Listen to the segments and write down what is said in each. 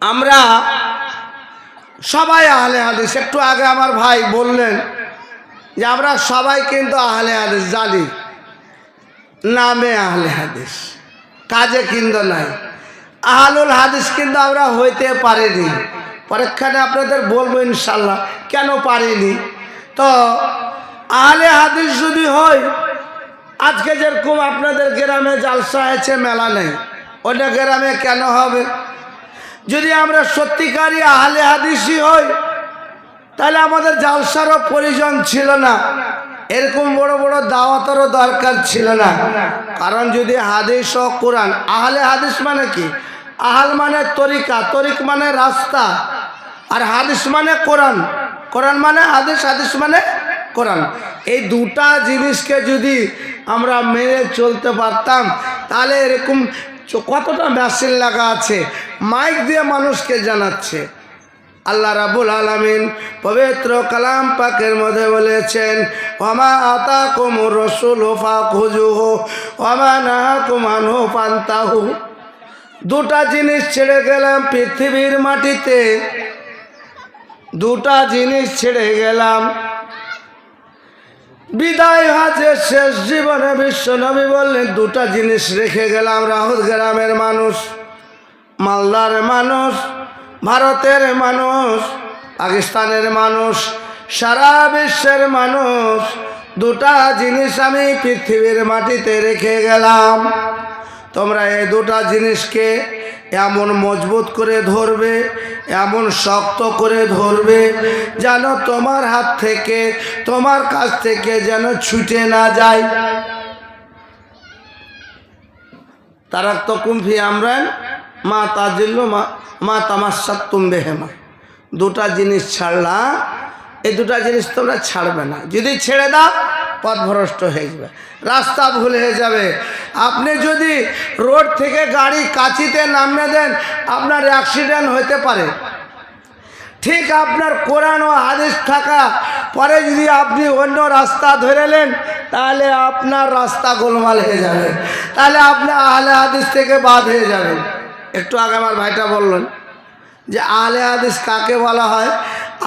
আমরা সবাই আহলে হাদিস। একটু আগে আমার ভাই বললেন যে আমরা সবাই কিন্তু আহলে হাদিস, জানি নামে আহলে হাদিস, কাজে কিন্তু নাই। আহলুল হাদিস কিন্তু আমরা হইতে পারিনি। পরীক্ষাটা আপনাদের বলবো ইনশাল্লাহ কেন পারিনি। তো আহলে হাদিস যদি হয়, আজকে যেরকম আপনাদের গ্রামে জালসা হয়েছে, মেলা নেই, ওটা গ্রামে কেন হবে? যদি আমরা সত্যিকারই আহলে হাদিসই হই, তাহলে আমাদের জালসারও প্রয়োজন ছিল না, এরকম বড় বড় দাওয়াতেরও দরকার ছিল না। কারণ যদি হাদিস ও কোরআন, আহলে হাদিস মানে কি? আহল মানে তরিকা, তরিক মানে রাস্তা, আর হাদিস মানে কোরআন, কোরআন মানে হাদিস, হাদিস মানে কোরআন। এই দুটা জিনিসকে যদি আমরা মেনে চলতে পারতাম, তাহলে এরকম কতটা মেশিন লাগা আছে, মাইক দিয়ে মানুষকে জানাচ্ছে। আল্লাহ রাব্বুল আলামিন পবিত্র কালাম পাকের মধ্যে বলেছেন, ওমা আতাকুমুর রাসূলু ফাখুযুহু ওমা নাহাকুম আনহু ফান্তাহু। দুটা জিনিস ছেড়ে গেলাম পৃথিবীর মাটিতে, দুটা জিনিস ছেড়ে গেলাম। বিদায় হাজের শেষ জীবনে বিশ্ব নবী বললেন দুটা জিনিস রেখে গেলাম। রাহুল গ্রামের মানুষ, মালদার মানুষ, ভারতের মানুষ, পাকিস্তানের মানুষ, সারা বিশ্বের মানুষ, দুটা জিনিস আমি পৃথিবীর মাটিতে রেখে গেলাম। তোমরা এই দুটা জিনিসকে এমন মজবুত করে ধরবে, এমন শক্ত করে ধরবে যেন তোমার হাত থেকে, তোমার কাছ থেকে যেন ছুটে না যায়। তারাক্তুকুম ফি আমরান মা তাজিল্লু মা তামাসসাকতুম বিহিমা। দুটা জিনিস ছাড়লা, এই দুটা জিনিস তোমরা ছাড়বে না। যদি ছেড়ে দাও, পথভ্রষ্ট হয়ে যাবে, রাস্তা ভুল হয়ে যাবে। আপনি যদি রোড থেকে গাড়ি কাছিতে নামিয়ে দেন, আপনার অ্যাক্সিডেন্ট হতে পারে। ঠিক আপনার কোরআন ও হাদিস থাকা পরে যদি আপনি অন্য রাস্তা ধরেলেন, তাহলে আপনার রাস্তা গোলমাল হয়ে যাবে, তাহলে আপনি আহলে হাদিস থেকে বাদ হয়ে যাবেন। একটু আগে আমার ভাইটা বললেন যে আহলে হাদিস কাকে বলা হয়,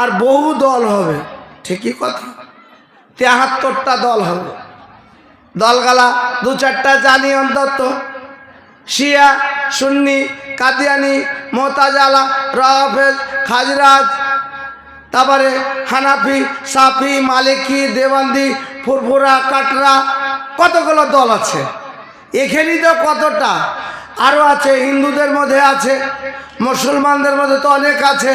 আর বহু দল হবে। ঠিকই কথা, ৭৩টা দল হবে। দলগালা দু চারটা জানি অন্তত, শিয়া, সুন্নি, কাদিয়ানি, মুতাজিলা, রাফেজ, খাজরাজ, তারপরে হানাফি, সাফি, মালিকি, দেওবন্দি, ফুরফুরা, কাটরা, কতগুলো দল আছে। এখানেই তো কতটা আরও আছে, হিন্দুদের মধ্যে আছে, মুসলমানদের মধ্যে তো অনেক আছে।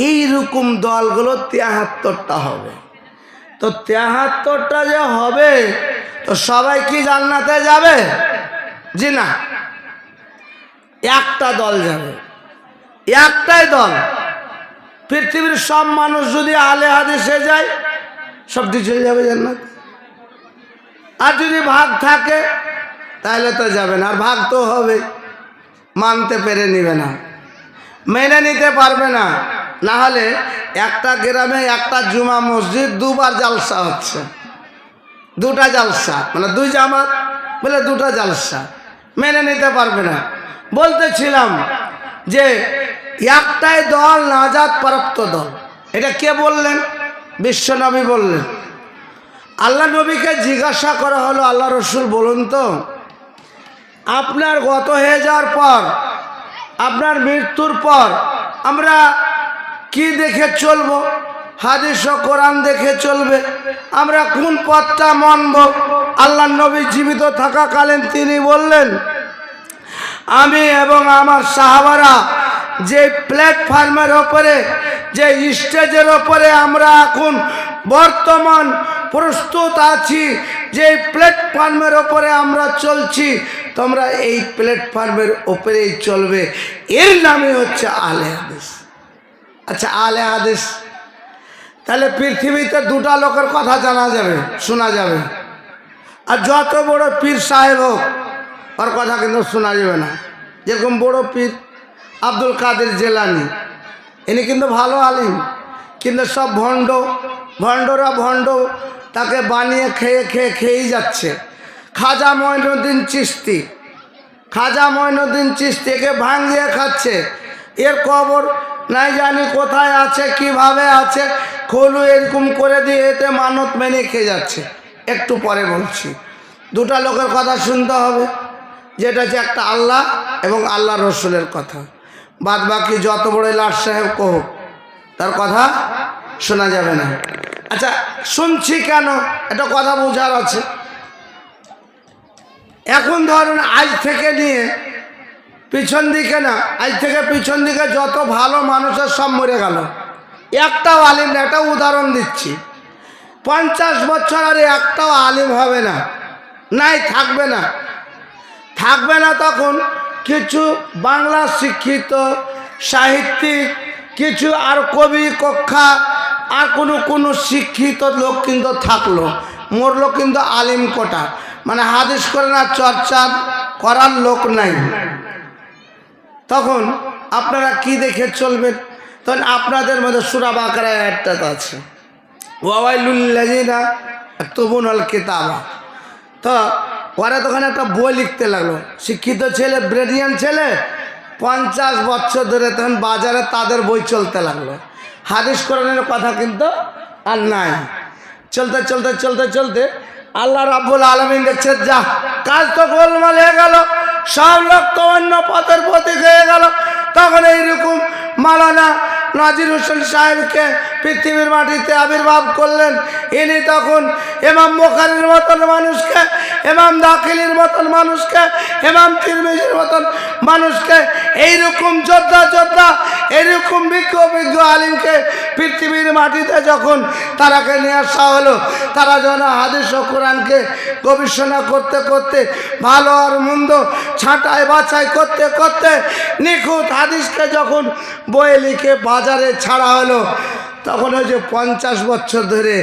এইরকম দলগুলো ৭৩টা হবে। তো ৭৩টা যে হবে, তো সবাই কি জান্নাতে যাবে? জি না, একটা দল যাবে, একটাই দল। পৃথিবীর সব মানুষ যদি আহলে হাদিসে যায়, সবটি চলে যাবে জান্নাত। আর যদি ভাগ থাকে, তাহলে তো যাবে না। আর ভাগ তো হবে, মানতে পেরে নিবে না, মেনে নিতে পারবে না। না হলে একটা গ্রামে একটা জুমা মসজিদ, দুবার জালসা হচ্ছে, দুটা জালসা, মানে দুই জামাত বলে দুটা জালসা, মেনে নিতে পারবে না। বলতেছিলাম যে একটাই দল নাজাত প্রাপ্ত দল। এটা কে বললেন? বিশ্বনবী বললেন। আল্লাহ নবীকে জিজ্ঞাসা করা হলো, আল্লাহ রসুল বলুন তো, আপনার গত হয়ে যাওয়ার পর, আপনার মৃত্যুর পর আমরা কি দেখে চলবো? হাদিস ও কোরআন দেখে চলবে। আমরা কোন পথটা মানব? আল্লাহ নবী জীবিত থাকাকালীন তিনি বললেন, আমি এবং আমার সাহাবারা যে প্ল্যাটফর্মের ওপরে, যে স্টেজের ওপরে আমরা এখন বর্তমান প্রস্তুত আছি, যে প্ল্যাটফর্মের ওপরে আমরা চলছি, তোমরা এই প্ল্যাটফর্মের ওপরেই চলবে। এর নামই হচ্ছে আহলে হাদিস। আচ্ছা, আহলে হাদিস, তাহলে পৃথিবীতে দুটা লোকের কথা জানা যাবে, শোনা যাবে। আর যত বড় পীর সাহেব হোক, ওর কথা কিন্তু শোনা যাবে না। যেরকম বড় পীর আব্দুল কাদের জিলানী, ইনি কিন্তু ভালো আলিম, কিন্তু সব ভণ্ড, ভণ্ডরা ভণ্ড, তাকে বানিয়ে খেয়েই যাচ্ছে। খাজা মঈনুদ্দিন চিশতি, খাজা মঈনুদ্দিন চিশতিকে ভাঙিয়ে খাচ্ছে। এর কবর নাই জানি কোথায় আছে, কিভাবে আছে, খোলু এরকম করে দিয়ে এতে মানত মেনে খেয়ে যাচ্ছে। একটু পরে বলছি, দুটা লোকের কথা শুনতে হবে, যেটা হচ্ছে একটা আল্লাহ এবং আল্লাহ রসুলের কথা। বাদ বাকি যত বড় লাট সাহেব কহ, তার কথা শোনা যাবে না। আচ্ছা, শুনছি কেন, একটা কথা বোঝার আছে। এখন ধরুন আজ থেকে নিয়ে পিছন দিকে না, আজ থেকে পিছন দিকে যত ভালো মানুষের সব মরে গেল, একটাও আলিম না। একটা উদাহরণ দিচ্ছি, 50 বছর আর একটাও আলিম হবে না, নাই থাকবে না, থাকবে না। তখন কিছু বাংলা শিক্ষিত সাহিত্যিক, কিছু আর কবি কক্ষা, আর কোনো শিক্ষিত লোক কিন্তু থাকলো, মরলো কিন্তু আলিম কোটা, মানে হাদিস করে না চর্চা করার লোক নাই। তখন আপনারা কি দেখে চলবেন? তখন আপনাদের মধ্যে সূরা বাকারায় একটা আছে, ওয়াইলুল লাযিনা ইয়াকতুবুনাল কিতাবা। তো ওরা তখন একটা বই লিখতে লাগলো, শিক্ষিত ছেলে, ব্রিলিয়ান্ট ছেলে, 50 বছর ধরে তখন বাজারে তাদের বই চলতে লাগলো। হাদিস কোরআনের কথা কিন্তু আর নাই। চলতে চলতে চলতে চলতে আল্লাহ রাব্বুল আলামিন দেখছে, যা কাজ তো গোলমাল হয়ে গেল, সব লোক তো অন্য পথের প্রতীক হয়ে গেল। তখন এইরকম মাওলানা নাজির হোসেন সাহেবকে পৃথিবীর মাটিতে আবির্ভাব করলেন। ইনি তখন ইমাম বুখারীর মতন মানুষকে, ইমাম দাখিলির মতন মানুষকে, ইমাম তিরমিজির মতন মানুষকে, এইরকম যোদ্ধা এইরকম বিজ্ঞ আলিমকে পৃথিবীর মাটিতে যখন তারাকে নিয়ে আসা হলো, তারা যেন হাদিস ও কোরআনকে গবেষণা করতে করতে, ভালো আর মন্দ ছাঁটাই বাছাই করতে করতে নিখুঁত হাদিসকে যখন বইয়ে লিখে বাজারে ছাড়া হলো, তখন ওই যে 50 বছর ধরে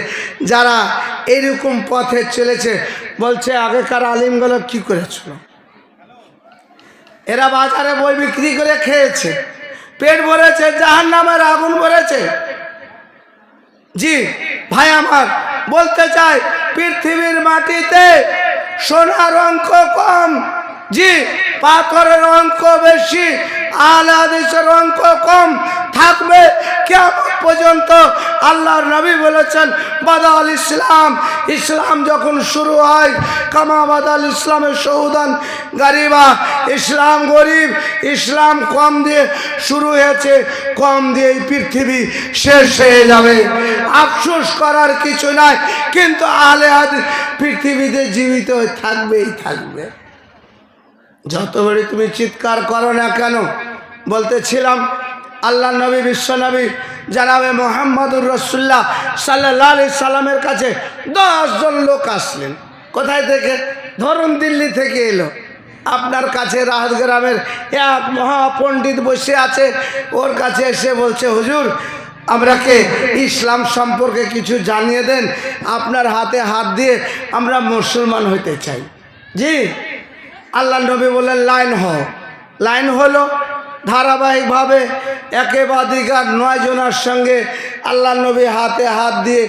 যারা এইরকম পথে চলেছে, বলছে আগেকার আলিমগুলো কি করেছিল? এরা বাজারে বই বিক্রি করে খেয়েছে, পেট ভরেছে, জাহান্নামের আগুন ভরেছে। জি ভাই আমার, বলতে চাই পৃথিবীর মাটিতে সোনার অঙ্ক কম, জি পাথরের অঙ্ক বেশি, আহলে হাদিসের অঙ্ক কম থাকবে কিয়ামত পর্যন্ত। আল্লাহর নবী বলেছেন, বাদাল ইসলাম, ইসলাম যখন শুরু হয়, কামা বাদাল ইসলামের সৌদান গারিবা, ইসলাম গরিব, ইসলাম কম দিয়ে শুরু হয়েছে, কম দিয়ে এই পৃথিবী শেষ হয়ে যাবে। আফসোস করার কিছু নাই, কিন্তু আহলে হাদিস পৃথিবীতে জীবিত থাকবেই থাকবে। যতবারই তুমি চিৎকার করো না কেন, বলতেছিলাম আল্লাহ নবী, বিশ্ব নবী জানাবে মোহাম্মদুর রাসূলুল্লাহ সাল্লাল্লাহু আলাইহি সাল্লামের কাছে 10 জন লোক আসলেন। কোথায় থেকে? ধরুন দিল্লি থেকে এলো। আপনার কাছে রাহাত গ্রামের এক মহাপণ্ডিত বসে আছে, ওর কাছে এসে বলছে, হুজুর আমরাকে ইসলাম সম্পর্কে কিছু জানিয়ে দেন, আপনার হাতে হাত দিয়ে আমরা মুসলমান হতে চাই। জি, আল্লাহ নবী বললেন লাইন হও। লাইন হলো, ধারাবাহিকভাবে একেবাদিকার 9 জনের সঙ্গে আল্লাহ নবী হাতে হাত দিয়ে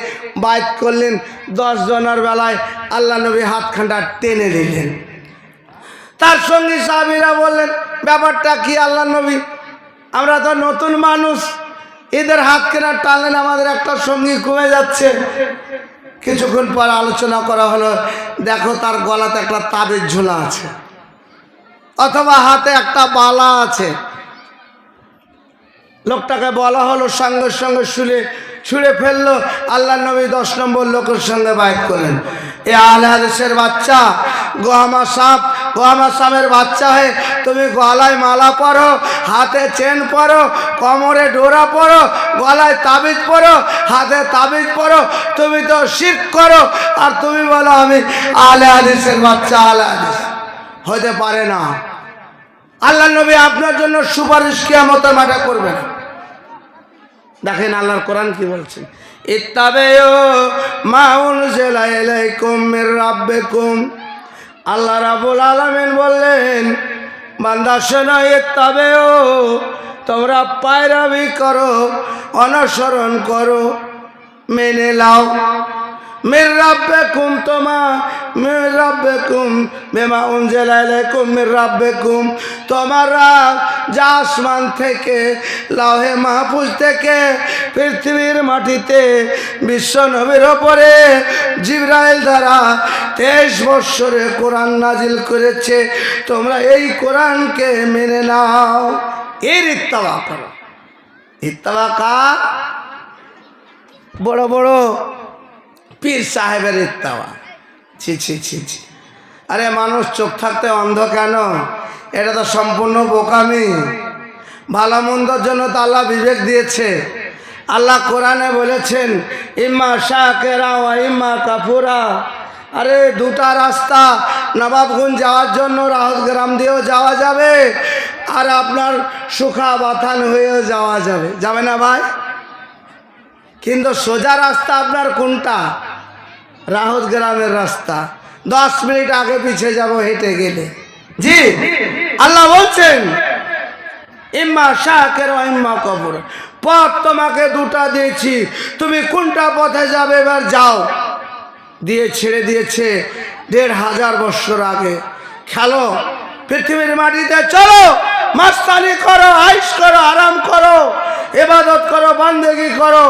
বাইত করলেন। 10 জনের বেলায় আল্লাহ নবী হাতখানটা টেনে দিলেন। তার সঙ্গে সাহাবীরা বললেন, ব্যাপারটা কি আল্লাহ নবী? আমরা তো নতুন মানুষ, এদের হাত কেনা টানলেন, আমাদের একটা সঙ্গী কমে যাচ্ছে। কিছুক্ষণ পর আলোচনা করা হলো, দেখো তার গলাতে একটা তাবিজ ঝোলা আছে, অথবা হাতে একটা বালা আছে। লোকটাকে বলা হলো, সঙ্গে সঙ্গে ছুঁড়ে ফেললো। আল্লাহ নবী 10 নম্বর লোকের সঙ্গে বাইত করলেন। এ আহলে হাদিসের বাচ্চা, গোহামা সাপের বাচ্চা হয়ে তুমি গলায় মালা পরো, হাতে চেন পরো, কোমরে ডোরা পরো, গলায় তাবিজ পরো, হাতে তাবিজ পরো, তুমি তো শিরক করো, আর তুমি বলো আমি আহলে হাদিসের বাচ্চা। আহলে হাদিস হতে পারে না। আল্লাহ নবী আপনার জন্য সুপারিশ কিয়ামতের মাঠে করবেন। দেখেন আল্লাহর কোরআন কি বলছেন, ইত্তাবিউ মা উনজিলা ইলাইকুম মির রাব্বিকুম। আল্লাহ রাব্বুল আলামিন বললেন, বান্দা শোনো, ইত্তাবিউ, তোমরা পায়রাবি করো, অনুসরণ করো, মেনে নাও মির রাব্বিকুম মির রাব্বিকুম বিমা উনজিলা ইলাইকুম মির রাব্বিকুম, তোমরা যা আসমান থেকে লাউহে মাহফুজ থেকে পৃথিবীর মাটিতে বিশ্ব নবীর ওপরে জিবরাইল দ্বারা 23 বৎসরে কোরআন নাজিল করেছে, তোমরা এই কোরআনকে মেনে নাও, এর ইত্তেবা করো। ইত্তেবা কার? বড় বড় পীর সাহেবের ইত্তেবা। ছি ছি ছি ছি, আরে মানুষ চোখ থাকতে অন্ধ কেন? এটা তো সম্পূর্ণ বোকামি। ভালো মন্দর জন্য তো আল্লাহ বিবেক দিয়েছে। আল্লাহ কোরআনে বলেছেন ইম্মা শাকিরা ওয়া ইম্মা কাফুরা। আরে দুটা রাস্তা, নবাবগঞ্জ যাওয়ার জন্য রাহত গ্রাম দিয়েও যাওয়া যাবে, আর আপনার সুখা বাথান হয়েও যাওয়া যাবে, যাবে না ভাই? কিন্তু সোজা রাস্তা আপনার কোনটা? রাহত গ্রামের রাস্তা, 10 মিনিট আগে পিছিয়ে যাব হেঁটে গেলে। জি, আল্লাহ বলছেন ইম্মা শাকিরা ওয়া ইম্মা কাফুরা, পথ তোমাকে দুটা দিয়েছি, তুমি কোনটা পথে যাবে এবার যাও। দিয়ে ছেড়ে দিয়েছে 1500 বৎসর আগে। খেলো, পৃথিবীর মাটিতে চলো, মাস্তানি করো, আইশ করো, আরাম করো, ইবাদত করো, বান্দেগি করো,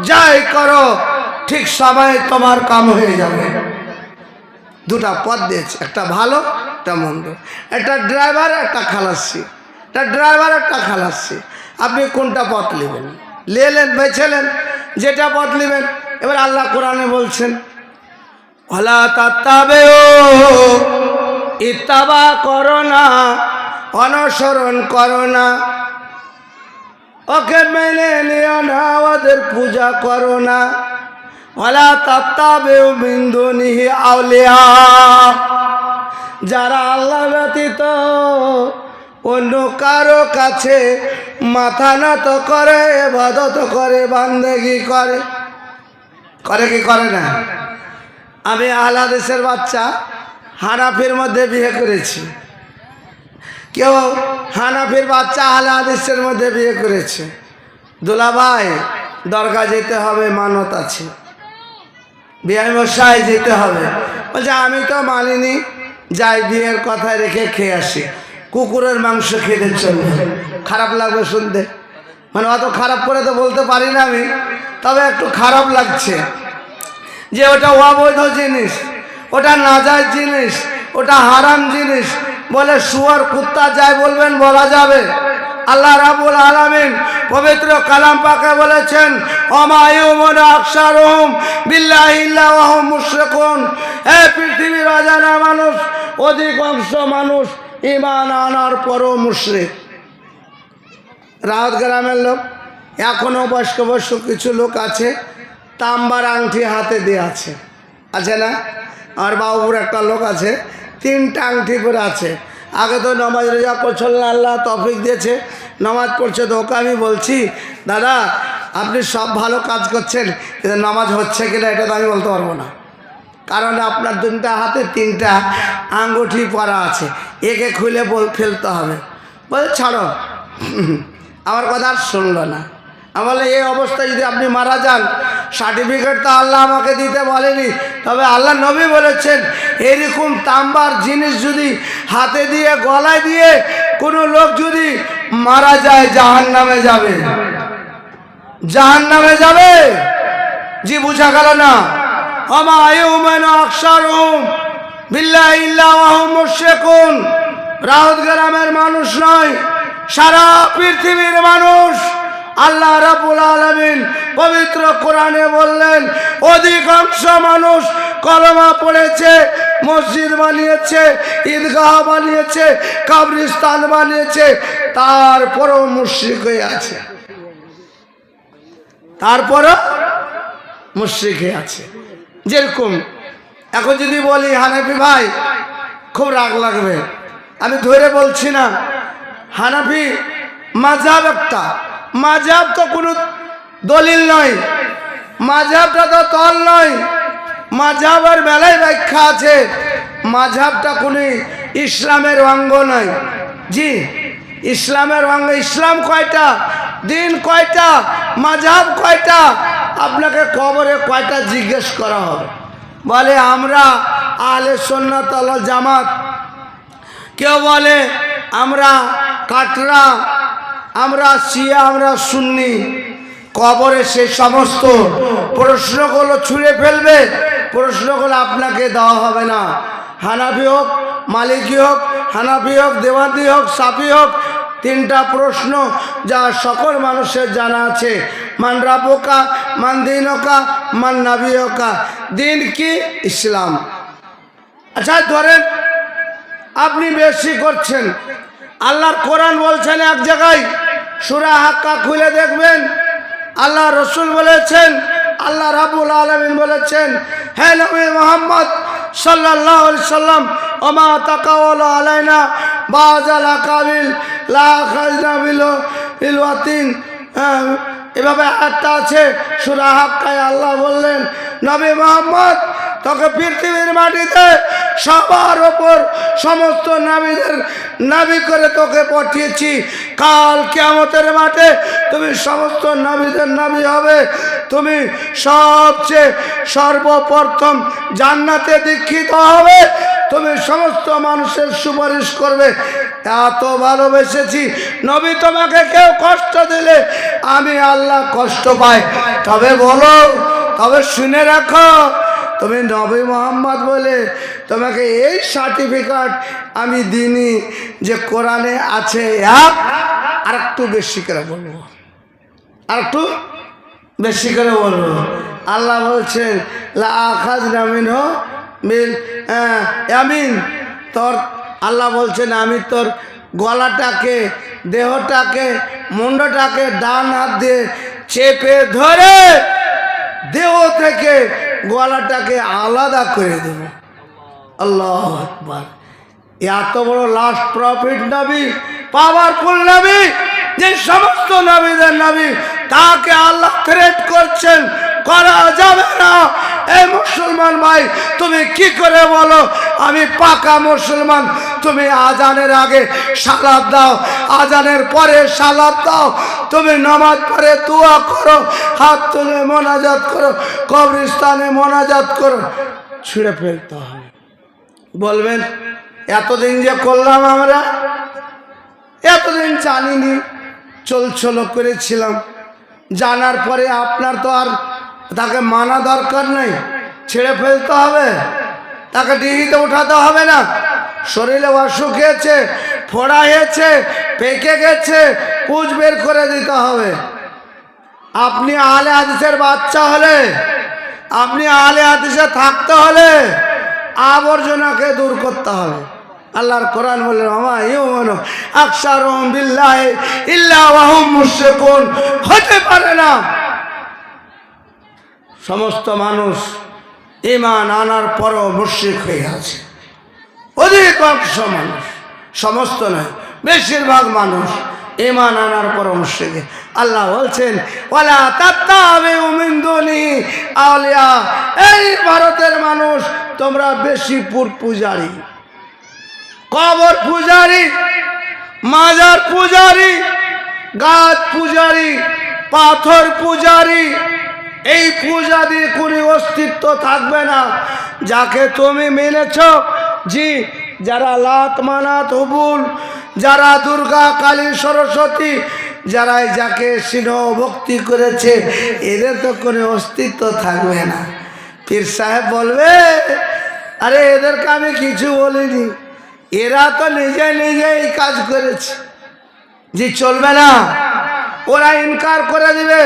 যাই করো, ঠিক সময়ে তোমার কাম হয়ে যাবে। দুটা পথ দিয়েছে, একটা ভালো একটা মন্দ, একটা ড্রাইভার একটা খালাসি, একটা ড্রাইভার একটা খালাসি। আপনি কোনটা পথ নেবেন? লেলেন, বেছেলেন যেটা পথ নেবেন। এবার আল্লাহ কোরআনে বলছেন ওয়ালা তাত্তাবিউ, ইত্তেবা করো না, অনুসরণ করো না, ওকে মেনে নিও না, ওদের পূজা করো না। ওয়ালা তাত্তাবিউ মিন দুনিহি আউলিয়া, যারা আল্লাহ ব্যতীত অন্য কারো কাছে মাথা নত করে, ইবাদত করে, বান্দেগি করে। করে কি করে না? আমি আহলে হাদিসের বাচ্চা হানাফির মধ্যে বিয়ে করেছি, কেউ হানাফির বাচ্চা আহলে হাদিসের মধ্যে বিয়ে করেছে। দুলা ভাই দরগা যেতে হবে, মানত আছে, বিয়ে মশাই যেতে হবে। বলছে আমি তো মানিনি, যাই বিয়ের কথায় রেখে খেয়ে আসি। কুকুরের মাংস খেতে চলবে, খারাপ লাগবে শুনতে, মানে অত খারাপ করে তো বলতে পারি না আমি, তবে একটু খারাপ লাগছে যে ওটা অবৈধ জিনিস, ওটা নাজায়েজ জিনিস, ওটা হারাম জিনিস বলে শুয়ার কুত্তা যাই বলবেন বলা যাবে? আল্লাহ রাব্বুল আলামিন পবিত্র কালাম পাকে বলেছেন ওমা ইউমিনু আকসারুহুম বিল্লাহি ইল্লা ওয়া হুম মুশরিকুন। এই পৃথিবীর অজানা মানুষ, অধিকাংশ মানুষ ঈমান আনার পরও মুশরিক। রাহত গ্রামের লোক, এখনও বয়স্ক বয়স্ক কিছু লোক আছে তাম্বার আংটি হাতে দিয়ে আছে, আছে না? আর বাবুর একটা লোক আছে 3টা আংটি পরে আছে। আগে তো নামাজ রোজা করছিল না, আল্লাহ তৌফিক দিয়েছে, নামাজ পড়ছে। তো ওকে আমি বলছি দাদা আপনি সব ভালো কাজ করছেন, কিন্তু নামাজ হচ্ছে কিনা এটা তো আমি বলতে পারবো না, কারণ আপনার 2টা হাতে 3টা আঙ্গুঠি পরা আছে, একে খুলে ফেলতে হবে। বলে ছাড়ো, আমার কথা আর শুনলো না। আমি বলে এই অবস্থায় যদি আপনি মারা যান, সার্টিফিকেট তো আল্লাহ আমাকে দিতে বলেনি, তবে আল্লাহ নবী বলেছেন এরকম তাম্বার জিনিস যদি হাতে দিয়ে গলায় দিয়ে কোনো লোক যদি মারা যায় জাহান্নামে যাবে, জাহান্নামে যাবে। জি, বুঝা গেল না? ওমা ইউমিনু আকসারুহুম বিল্লাহি ইল্লা ওয়া হুম মুশরিকুন। রাহত গ্রামের মানুষ নয়, সারা পৃথিবীর মানুষ। আল্লাহ রাব্বুল আলামিন পবিত্র কোরআনে বললেন অধিকাংশ মানুষ কলমা পড়েছে, মসজিদ বানিয়েছে, ঈদগাহ বানিয়েছে, কবরস্থান বানিয়েছে, তারপরও মুশরিক হয়ে আছে, তারপরও মুশরিক হয়ে আছে। যেরকম এখন যদি বলি হানাফি ভাই, খুব রাগ লাগবে, আমি ধরে বলছি না। হানাফি মাযহাব একটা, মাযহাব তো কোনো দলিল নয়, মাযহাবটা তো তল নয়, মাযহাবের মেলায় ব্যাখ্যা আছে। মাযহাবটা কোনো ইসলামের অঙ্গ নয়। জি, ইসলামের অঙ্গ। ইসলাম কয়টা, দিন কয়টা, মাযহাব কয়টা, আপনাকে কবরে কয়টা জিজ্ঞেস করা হবে। বলে আমরা আহলে সুন্নাত ওয়াল জামাত, কেউ বলে আমরা কাটরা, আমরা শিয়া, আমরা সুন্নি। কবরে সে সমস্ত প্রশ্নগুলো ছুঁড়ে ফেলবে, প্রশ্নগুলো আপনাকে দেওয়া হবে না। হানাফি হোক, মালিকি হোক, হানাফি হোক, দেওয়াদি হোক, সাফি হোক, তিনটা প্রশ্ন যা সকল মানুষের জানা আছে। মান রাব্বুকা, মান দীনুকা, মান নাবিয়ুকা। দিন কি? ইসলাম। আচ্ছা ধরেন আপনি বেশি করছেন, আল্লাহর কোরআন বলছেন এক জায়গায়, সূরা হাক্কা খুলে দেখবেন, আল্লাহ রসুল বলেছেন, আল্লাহ রাব্বুল আলামিন বলেছেন, হে নবী মুহাম্মদ সাল্লাল্লাহু আলাইহি সাল্লাম, ওমা তাকাওয়ালা আলাইনা বাজাল কাবিল লা খাজনা বিল ইলওয়াতিন। এভাবে একটা আছে সূরা হাক্কায়, আল্লাহ বললেন, নবী মুহাম্মদ তোকে পৃথিবীর মাটিতে সবার ওপর সমস্ত নবীদের নবী করে তোকে পাঠিয়েছি। কাল কিয়ামতের মাঠে তুমি সমস্ত নবীদের নবী হবে, তুমি সবচেয়ে সর্বপ্রথম জান্নাতে দীক্ষিত হবে, তুমি সমস্ত মানুষের সুপারিশ করবে। এত ভালোবেসেছি নবী, তোমাকে কেউ কষ্ট দিলে আমি আল্লাহ কষ্ট পাই। তবে বলো, তবে শুনে রাখো, তুমি নবী মুহাম্মদ বলে তোমাকে এই সার্টিফিকেট আমি দিইনি যে কোরআনে আছে। আর একটু বেশি করে বলবো, আর একটু বেশি করে বলবো। আল্লাহ বলছেন লা আখাযনা মিনহু বিল ইয়ামিন। তোর আল্লাহ বলছেন আমি তোর গলাটাকে, দেহটাকে, মুন্ডটাকে ডান হাত দিয়ে চেপে ধরে দেহ থেকে গলাটাকে আলাদা করে দেব। আল্লাহু আকবার। এত বড় লাস্ট প্রফিট নবী, পাওয়ারফুল নবী, যে সমস্ত নবীদের নবী, তাকে আল্লাহ থ্রেট করছেন, করা যাবে না। এই মুসলমান ভাই, তুমি কি করে বলো আমি পাকা মুসলমান? তুমি আজানের আগে সালাত দাও, আজানের পরে সালাত দাও, তুমি নামাজ পড়ে দোয়া করো, হাত তুলে মোনাজাত করো, কবরস্থানে মোনাজাত করো। ছুঁড়ে ফেলতে হয়। বলবেন এতদিন যে করলাম আমরা, এতদিন জানিনি, চলছলো করেছিলাম, জানার পরে আপনার তো আর তাকে মানা দরকার নেই, ছেড়ে ফেলতে হবে, তাকে ডিহিতে উঠাতে হবে না। শরীরে অসুখ হয়েছে, ফোড়া হয়েছে, পেকে গেছে, পুঁজ বের করে দিতে হবে। আপনি আহলে হাদিসের বাচ্চা হলে, আপনি আহলে হাদিসে থাকতে হলে আবর্জনাকে দূর করতে হবে। আল্লাহর কোরআন বললেন ওমা ইউমিনু আকসারুহুম বিল্লাহি ইল্লা ওয়া হুম মুশরিকুন। হতে পারে না সমস্ত মানুষ ঈমান আনার পরও মুশরিক হয়ে আছে। অধিকাংশ মানুষ, সমস্ত নয়, বেশিরভাগ মানুষ ঈমান আনার পরও মুশরিক। আল্লাহ বলছেন ওয়ালা তাত্তাবিউ মিন দুনিহি আউলিয়া। এই ভারতের মানুষ তোমরা বেশি পূজারী, কবর পূজারী, মাজার পূজারী, গাছ পূজারী, পাথর পূজারী। এই পূজা দিয়ে কোনো অস্তিত্ব থাকবে না। যাকে তুমি মেনেছ, জি, যারা লাত মানাত হুবুল, যারা দুর্গা কালী সরস্বতী, যারা যাকে স্নেহ ভক্তি করেছে, এদের তো কোনো অস্তিত্ব থাকবে না। পীর সাহেব বলবে আরে এদেরকে আমি কিছু বলিনি, এরা তো নিজে নিজেই কাজ করেছে। জি, চলবে না, ওরা ইনকার করে দিবে।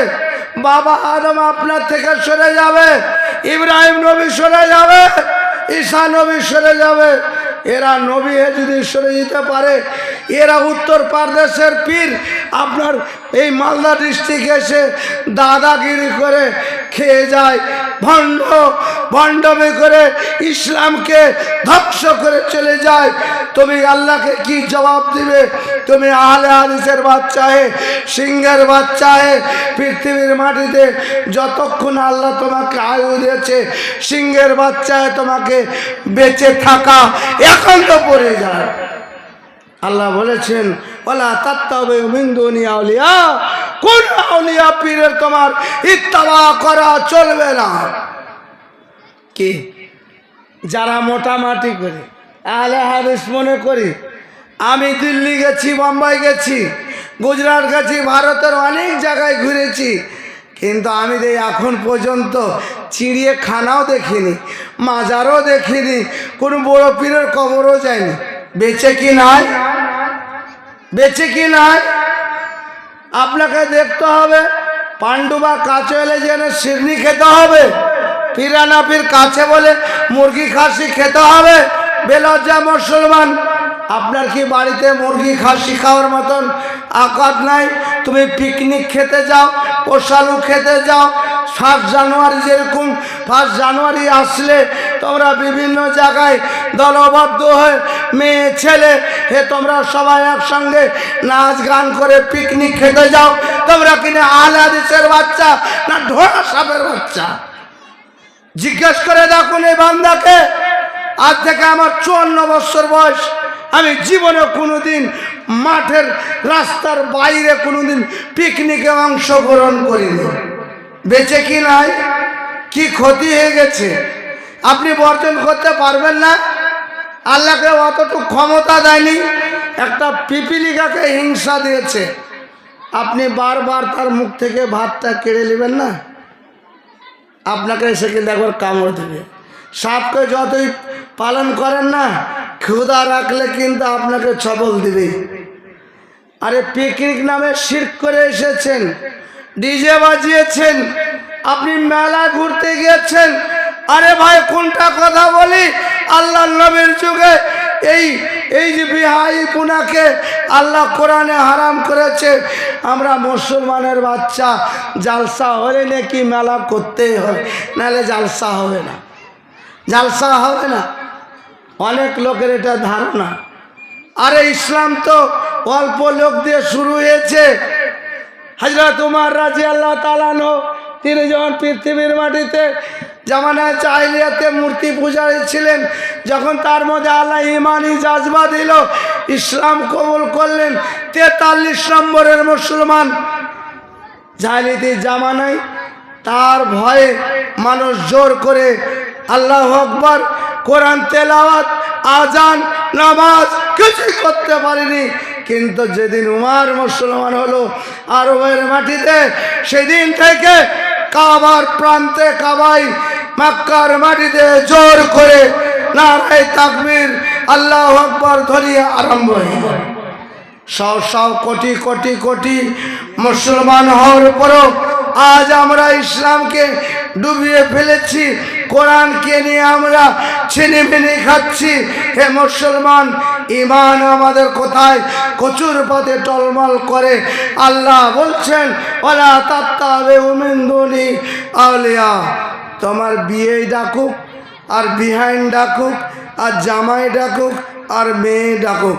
বাবা আদম আপনার থেকে সরে যাবে, ইব্রাহিম নবী সরে যাবে, ঈসা নবী সরে যাবে। এরা নবী যদি সরে যেতে পারে, এরা উত্তর প্রদেশের পীর আপনার এই মালদা ডিস্ট্রিক্ট এসে দাদাগিরি করে খেয়ে যায়, ভণ্ডামি করে ইসলামকে ধ্বংস করে চলে যায়। তুমি আল্লাহকে কি জবাব দিবে? তুমি আহলে হাদিসের বাচ্চা হে, সিংহের বাচ্চা হে। পৃথিবীর মাটিতে যতক্ষণ আল্লাহ তোমাকে আয়ু দিয়েছে, সিংহের বাচ্চা হে, তোমাকে বেঁচে থাকা এখন তো পড়ে যায়। আল্লাহ বলেছেন ওয়ালা তাত্তাবিউ মিন দুনি আউলিয়া। কোন আউলিয়া পীরের তোমার ইত্তেবা করা চলবে না। কি যারা মোটামাটি করে আহলে হাদিস মনে করি। আমি দিল্লি গেছি, বোম্বাই গেছি, গুজরাট গেছি, ভারতের অনেক জায়গায় ঘুরেছি, কিন্তু আমি এখন পর্যন্ত চিড়িয়াখানাও দেখিনি, মাজারও দেখিনি, কোনো বড় পীরের কবরও যায়নি। বেঁচে কি নাই? বেঁচে কি নাই? আপনাকে দেখতে হবে পান্ডুবা কাছে এলে যেন শিরনি খেতে হবে, পিরানাপির কাছে বলে মুরগি খাসি খেতে হবে। বেলজ্জা মুসলমান, আপনার কি বাড়িতে মুরগি খাসি খাওয়ার মতন আকাত নাই? তুমি পিকনিক খেতে যাও, পোষালু খেতে যাও, 1 জানুয়ারি যেরকম 1 জানুয়ারি আসলে তোমরা বিভিন্ন জায়গায় দলবদ্ধ হয়ে মেয়ে ছেলে তোমরা সবাই একসঙ্গে নাচ গান করে পিকনিক খেতে যাও। তোমরা কিনে আহলে হাদিসের বাচ্চা না ঢোড়া সাপের বাচ্চা? জিজ্ঞেস করে দেখুন এই বান্দাকে। আজ থেকে আমার 54 বছর বয়স, আমি জীবনে কোনোদিন মাঠের রাস্তার বাইরে কোনোদিন পিকনিকে অংশগ্রহণ করিনি। বেঁচে কি নাই? কি ক্ষতি হয়ে গেছে? আপনি বর্জন করতে পারবেন না? আল্লাহকে অতটুকু ক্ষমতা দেয়নি। একটা পিপিলিকাকে হিংসা দিয়েছে, আপনি বারবার তার মুখ থেকে ভাতটা কেড়ে নেবেন না? আপনাকে এসে কিন্তু একবার কামড় দেবে। সাপকে যতই পালন করেন না, ক্ষুধা রাখলে কিন্তু আপনাকে ছবল দিবে। আরে পিকনিক নামে শিরক করে এসেছেন, ডিজে বাজিয়েছেন, আপনি মেলা ঘুরতে গিয়েছেন। আরে ভাই কোনটা কথা বলি, আল্লাহ নবীর যুগে এই যে বিহাই পুনাকে আল্লাহ কোরআনে হারাম করেছে। আমরা মুসলমানের বাচ্চা জালসা হলে নাকি মেলা করতেই হয়, নাহলে জালসা হবে না, জালসা হবে না। অনেক লোকের এটা ধারণা। আরে ইসলাম তো অল্প লোক দিয়ে শুরু হয়েছে। হযরত উমর রাদিয়াল্লাহু তাআলা আনহু তিনি যখন পৃথিবীর মাটিতে জামানায় জাহিলিয়াতে মূর্তি পূজারী ছিলেন, যখন তার মধ্যে আল্লাহ ইমানি জাজবা দিল, ইসলাম কবুল করলেন, 43 নম্বরের মুসলমান। জাহিলিয়াতি জামানায় তার ভয়ে মানুষ জোর করে আল্লাহু আকবার, কোরআন তেলাওয়াত, আজান, নামাজ কিছুই করতে পারেনি। কিন্তু যেদিন উমর মুসলমান হলো আরবের মাটিতে, সেদিন থেকে কাবার প্রান্তে কাবাই মক্কার মাটিতে জোর করে নারে তাকবীর আল্লাহু আকবার ধরিয়ে আরম্ভ হইল। 100 কোটি কোটি কোটি মুসলমান হওয়ার পরও আজ আমরা ইসলামকে ডুবিয়ে ফেলেছি, কোরআনকে নিয়ে আমরা ছিনিমিনি খাচ্ছি। হে মুসলমান, ঈমান আমাদের কোথায়? কচুর পথে টলমল করে। আল্লাহ বলছেন ওয়ালা তাত্তাবিউ মিন দুনি আউলিয়া। তোমার বিয়ে ডাকুক আর বিহাইন ডাকুক আর জামাই ডাকুক আর মেয়ে ডাকুক,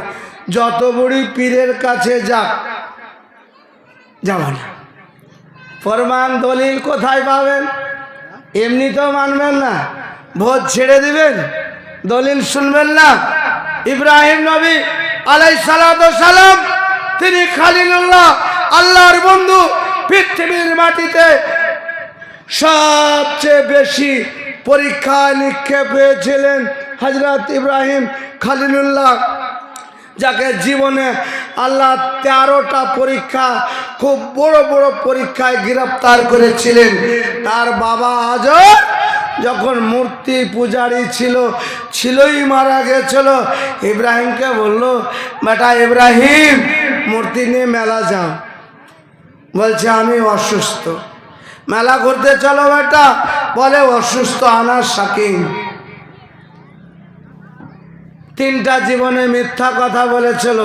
যত বড়ি পীরের কাছে যাক, যাব না। প্রমাণ দলিল কোথায় পাবেন? এমনি তো মানবেন না, ভোট ছেড়ে দিবেন, দলিল শুনবেন না। ইব্রাহিম নবী আলাইহিস সালাতু সালাম, তিনি খলিলুল্লাহ, আল্লাহর বন্ধু। পৃথিবীর মাটিতে সবচেয়ে বেশি পরীক্ষা নিক্ষেপ হয়েছিলেন হযরত ইব্রাহিম খলিলুল্লাহ, যাকে জীবনে আল্লাহ 13টা পরীক্ষা, খুব বড় বড় পরীক্ষায় গ্রেফতার করেছিলেন। তার বাবা আজর যখন মূর্তি পূজারী ছিলই মারা গেছিল, ইব্রাহিমকে বলল, বেটা ইব্রাহিম মূর্তি নিয়ে মেলা যাও। বলছে আমি অসুস্থ। মেলা ঘুরতে চলো বেটা, বলে অসুস্থ, আনার শাকিম। 3টা জীবনে মিথ্যা কথা বলেছিল।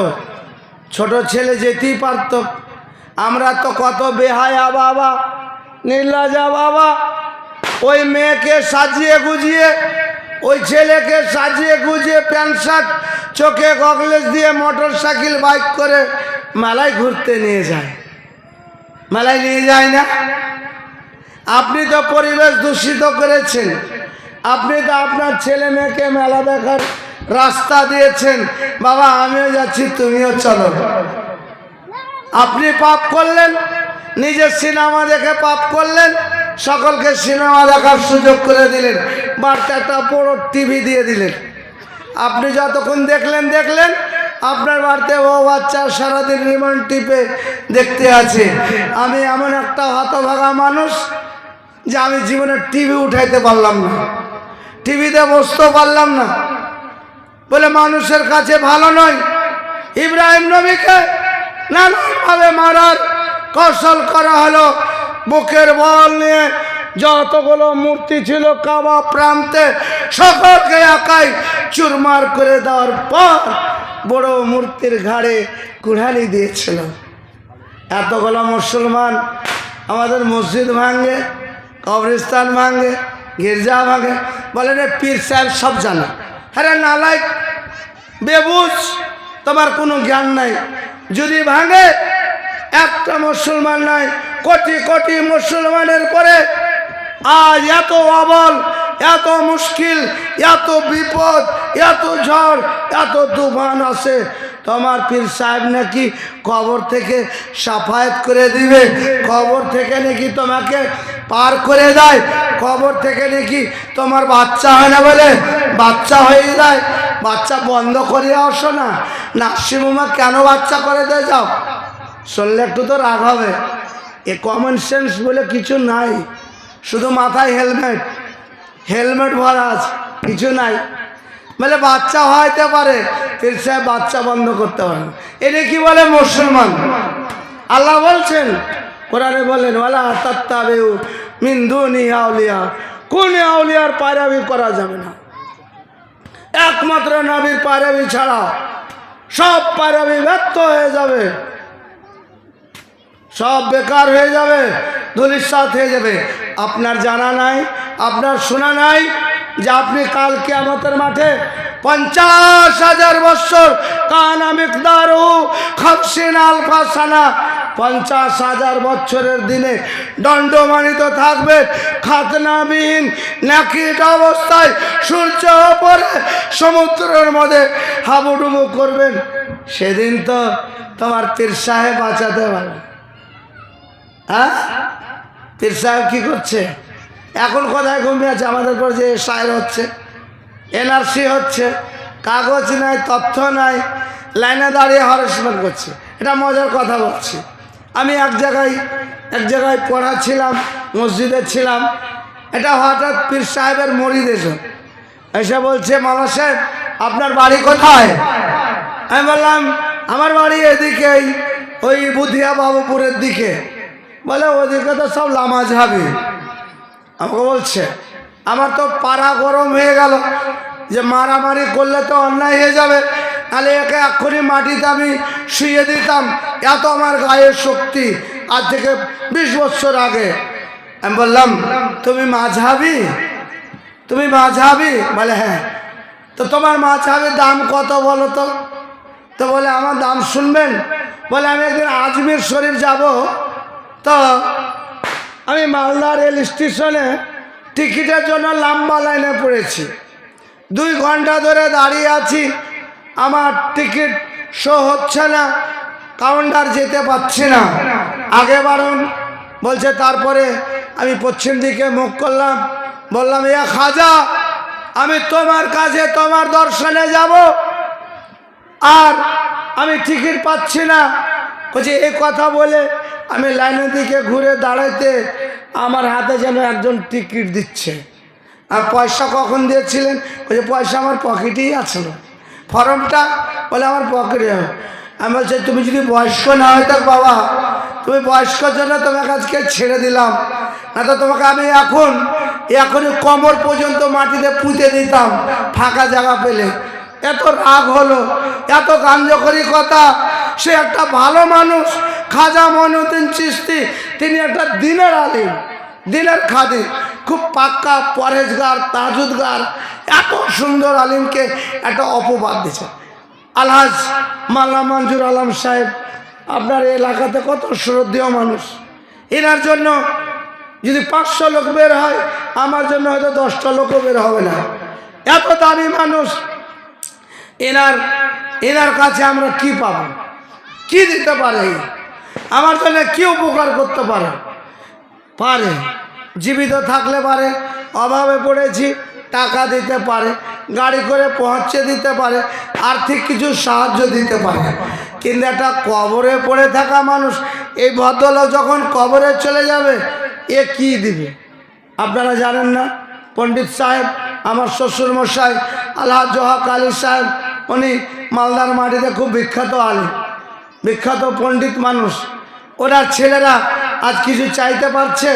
ছোট ছেলে যেতেই পারত। আমরা তো কত বেহায়া বাবা, নির্লজ্জা বাবা। ওই মেয়েকে সাজিয়ে গুজিয়ে, ওই ছেলেকে সাজিয়ে গুজিয়ে প্যান্ট শার্ট, চোখে গগলেস দিয়ে মোটর সাইকেল বাইক করে মেলায় ঘুরতে নিয়ে যায়। মেলায় নিয়ে যায় না? আপনি তো পরিবেশ দূষিত করেছেন। আপনি তো আপনার ছেলে মেয়েকে মেলা দেখার রাস্তা দিয়েছেন। বাবা আমিও যাচ্ছি, তুমিও চলো। আপনি পাপ করলেন, নিজের সিনেমা দেখে পাপ করলেন, সকলকে সিনেমা দেখার সুযোগ করে দিলেন। বাড়িতে একটা বড় টিভি দিয়ে দিলেন। আপনি যতক্ষণ দেখলেন আপনার বাড়িতে ও বাচ্চা সারাদিন রিমোট টিপে দেখতে আছে। আমি এমন একটা হতভাগা মানুষ যে আমি জীবনে টিভি উঠাইতে পারলাম না, টিভিতে বসতে পারলাম না বলে মানুষের কাছে ভালো নয়। ইব্রাহিম নবীকে নানাভাবে মারার কৌশল করা হলো। বুকের বল নিয়ে যতগুলো মূর্তি ছিল কাবা প্রান্তে সকলকে একাই চুরমার করে দেওয়ার পর বড় মূর্তির ঘাড়ে কুড়ালি দিয়েছিল। এতগুলো মুসলমান আমাদের মসজিদ ভাঙে, কবরস্থান ভাঙে, গির্জা ভাঙে, বলে রে পীর সাহেব সব জানে। হ্যাঁ নালাইক, বেবুঝ, তোমার কোনো জ্ঞান নাই। যদি ভাঙে একটা মুসলমান নাই, কোটি কোটি মুসলমানের পরে আজ এত অবল, এত মুশকিল, এত বিপদ, এত ঝড়, এত তুফান আছে। তোমার পীর সাহেব নাকি কবর থেকে সাফায়াত করে দিবে, কবর থেকে নাকি তোমাকে পার করে দেয়, কবর থেকে নাকি তোমার বাচ্চা হয় না বলে বাচ্চা হয়ে যায়। বাচ্চা বন্ধ করে আসো না, নার্সিংহোমে কেন বাচ্চা করে দিয়ে যাও? শুনলে একটু তো রাগ হবে। এ কমন সেন্স বলে কিছু নাই, শুধু মাথায় হেলমেট ভরা আছে, কিছু নাই। বলে বাচ্চা হইতে পারে, পীর সাহেব বাচ্চা বন্ধ করতে পারেন। এনে কি বলে মুসলমান? আল্লাহ বলছেন কোরআনে, বলেন ওয়ালা তাত্তাবিউ মিন দুনি আউলিয়া, কোন আউলিয়ার পায়রাবি করা যাবে না, একমাত্র নবীর পায়রাবি ছাড়া সব পায়রাবি ব্যর্থ হয়ে যাবে, সব বেকার হয়ে যাবে, ধুলিস্যাৎ হয়ে যাবে। আপনার জানা নাই, আপনার শোনা নাই যে আপনি কাল কিয়ামতের মাঠে 50,000 বছর কানা মিকদারু 50 আলফা সানা, 50,000 বছরের দিনে দণ্ডমানিত থাকবে খাতনাবিহীন নাকিট অবস্থায়, সূর্য ওপরে সমুদ্রের মধ্যে হাবুডুবু করবেন। সেদিন তো তোমার পীর সাহেব বাঁচাতে পারবে। হ্যাঁ, পীর সাহেব কি করছে এখন? কোথায় ঘুমিয়ে আছে? আমাদের পর যে সায়ের হচ্ছে, এনআরসি হচ্ছে, কাগজ নাই, তথ্য নাই, লাইনে দাঁড়িয়ে হরাসমেন্ট করছে। এটা মজার কথা বলছি। আমি এক জায়গায় পড়াচ্ছিলাম, মসজিদে ছিলাম। এটা হঠাৎ পীর সাহেবের মরিদ এসে বলছে, মাওলানা সাহেব আপনার বাড়ি কোথায়? আমি বললাম আমার বাড়ি এদিকেই, ওই বুধিয়া বাবুপুরের দিকে। বলে ওদিকে তো সব লামাঝাবি। আমাকে বলছে, আমার তো পাড়া গরম হয়ে গেল যে মারামারি করলে তো অন্যায় হয়ে যাবে, তাহলে একে এক্ষুনি মাটিতে আমি শুয়ে দিতাম, এত আমার গায়ের শক্তি। আজ থেকে 20 বছর আগে। আমি বললাম তুমি মাঝহাবি? তুমি মাঝহাবি? বলে হ্যাঁ। তো তোমার মাঝহাবির দাম কত বলো তো? তো বলে আমার দাম শুনবেন? বলে আমি একদিন আজমির শরীফ যাব, তো আমি মালদা রেল স্টেশনে টিকিটের জন্য লম্বা লাইনে পড়েছি। 2 ঘন্টা ধরে দাঁড়িয়ে আছি, আমার টিকিট শো হচ্ছে না, কাউন্টার যেতে পারছি না। আগে বারণ বলছে। তারপরে আমি পশ্চিম দিকে মুখ করলাম, বললাম ইয়া খাজা, আমি তোমার কাছে তোমার দর্শনে যাব, আর আমি টিকিট পাচ্ছি না। বলছে এই কথা বলে আমি লাইনের দিকে ঘুরে দাঁড়াইতে আমার হাতে যেন একজন টিকিট দিচ্ছে। আর পয়সা কখন দিয়েছিলেন? বলছে পয়সা আমার পকেটেই আছে না। ফর্মটা? বলে আমার পকেটে। আমি বলছি তুমি যদি বয়স্ক না হয় তার বাবা, তুমি বয়স্কর জন্য তোমাকে আজকে ছেড়ে দিলাম, না তো তোমাকে আমি এখনই কোমর পর্যন্ত মাটিতে পুঁতে দিতাম ফাঁকা জায়গা পেলে। এত রাগ হলো, এত গাঞ্জকরি কথা। সে একটা ভালো মানুষ, খাজা মঈনুদ্দিন চিশতি, তিনি একটা দিনের আলিম, দিনের খাদিম, খুব পাক্কা পরেজগার, তাজুদগার। এত সুন্দর আলিমকে একটা অপবাদ দিচ্ছে। আলহাজ মাল্লা মঞ্জুর আলম সাহেব আপনার এলাকাতে কত শ্রদ্ধেয় মানুষ। এনার জন্য যদি 500 লোক বের হয়, আমার জন্য হয়তো 10টা লোকও বের হবে না। এত দামি মানুষ, এনার কাছে আমরা কি পাবো? কি দিতে পারে? আমার জন্য কি উপকার করতে পারে? জীবিত থাকলে পারে। অভাবে পড়েছি, টাকা দিতে পারে, গাড়ি করে পৌঁছে দিতে পারে, আর্থিক কিছু সাহায্য দিতে পারে। কিন্তু একটা কবরে পড়ে থাকা মানুষ, এই ভদ্রলোক যখন কবরে চলে যাবে, এ কি দিবে? আপনারা জানেন না? পণ্ডিত সাহেব, আমার শ্বশুর মশাই আলহাজ জোহাক আলী সাহেব, উনি মালদার মাটিতে খুব বিখ্যাত আলী, বিখ্যাত পণ্ডিত মানুষ। ওনার ছেলেরা আজ কিছু চাইতে পারছে?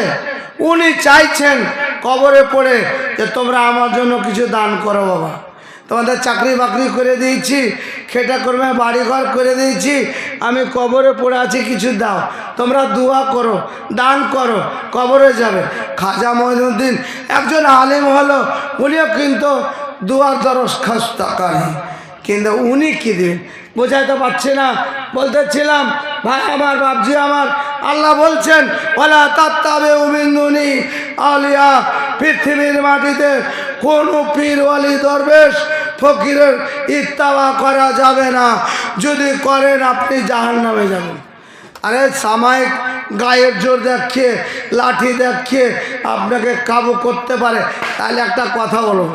উনি চাইছেন কবরে পড়ে যে তোমরা আমার জন্য কিছু দান করো বাবা, তোমাদের চাকরি বাকরি করে দিয়েছি, খেটা কর্মে বাড়িঘর করে দিয়েছি, আমি কবরে পড়ে আছি, কিছু দাও, তোমরা দোয়া করো, দান করো, কবরে যাবে। খাজা মঈনুদ্দিন একজন আলেম হলো, উনিও কিন্তু দুয়ার দরখাস্তকারী, কিন্তু উনি কি দিন বোঝাইতে পারছি না। বলতেছিলাম ভাই আমার, বাপজি আমার, আল্লাহ বলছেন ওয়ালা তাত্তাবিউ মিন দুনি আউলিয়া, পৃথিবীর মাটিতে কোনো পীর ওয়ালি দরবেশ ফকিরের ইত্তেবা করা যাবে না, যদি করেন আপনি জাহান্নামে যাবেন। আরে সাময়িক গায়ের জোর দেখিয়ে, লাঠি দেখিয়ে আপনাকে কাবু করতে পারে, তাহলে একটা কথা বলব,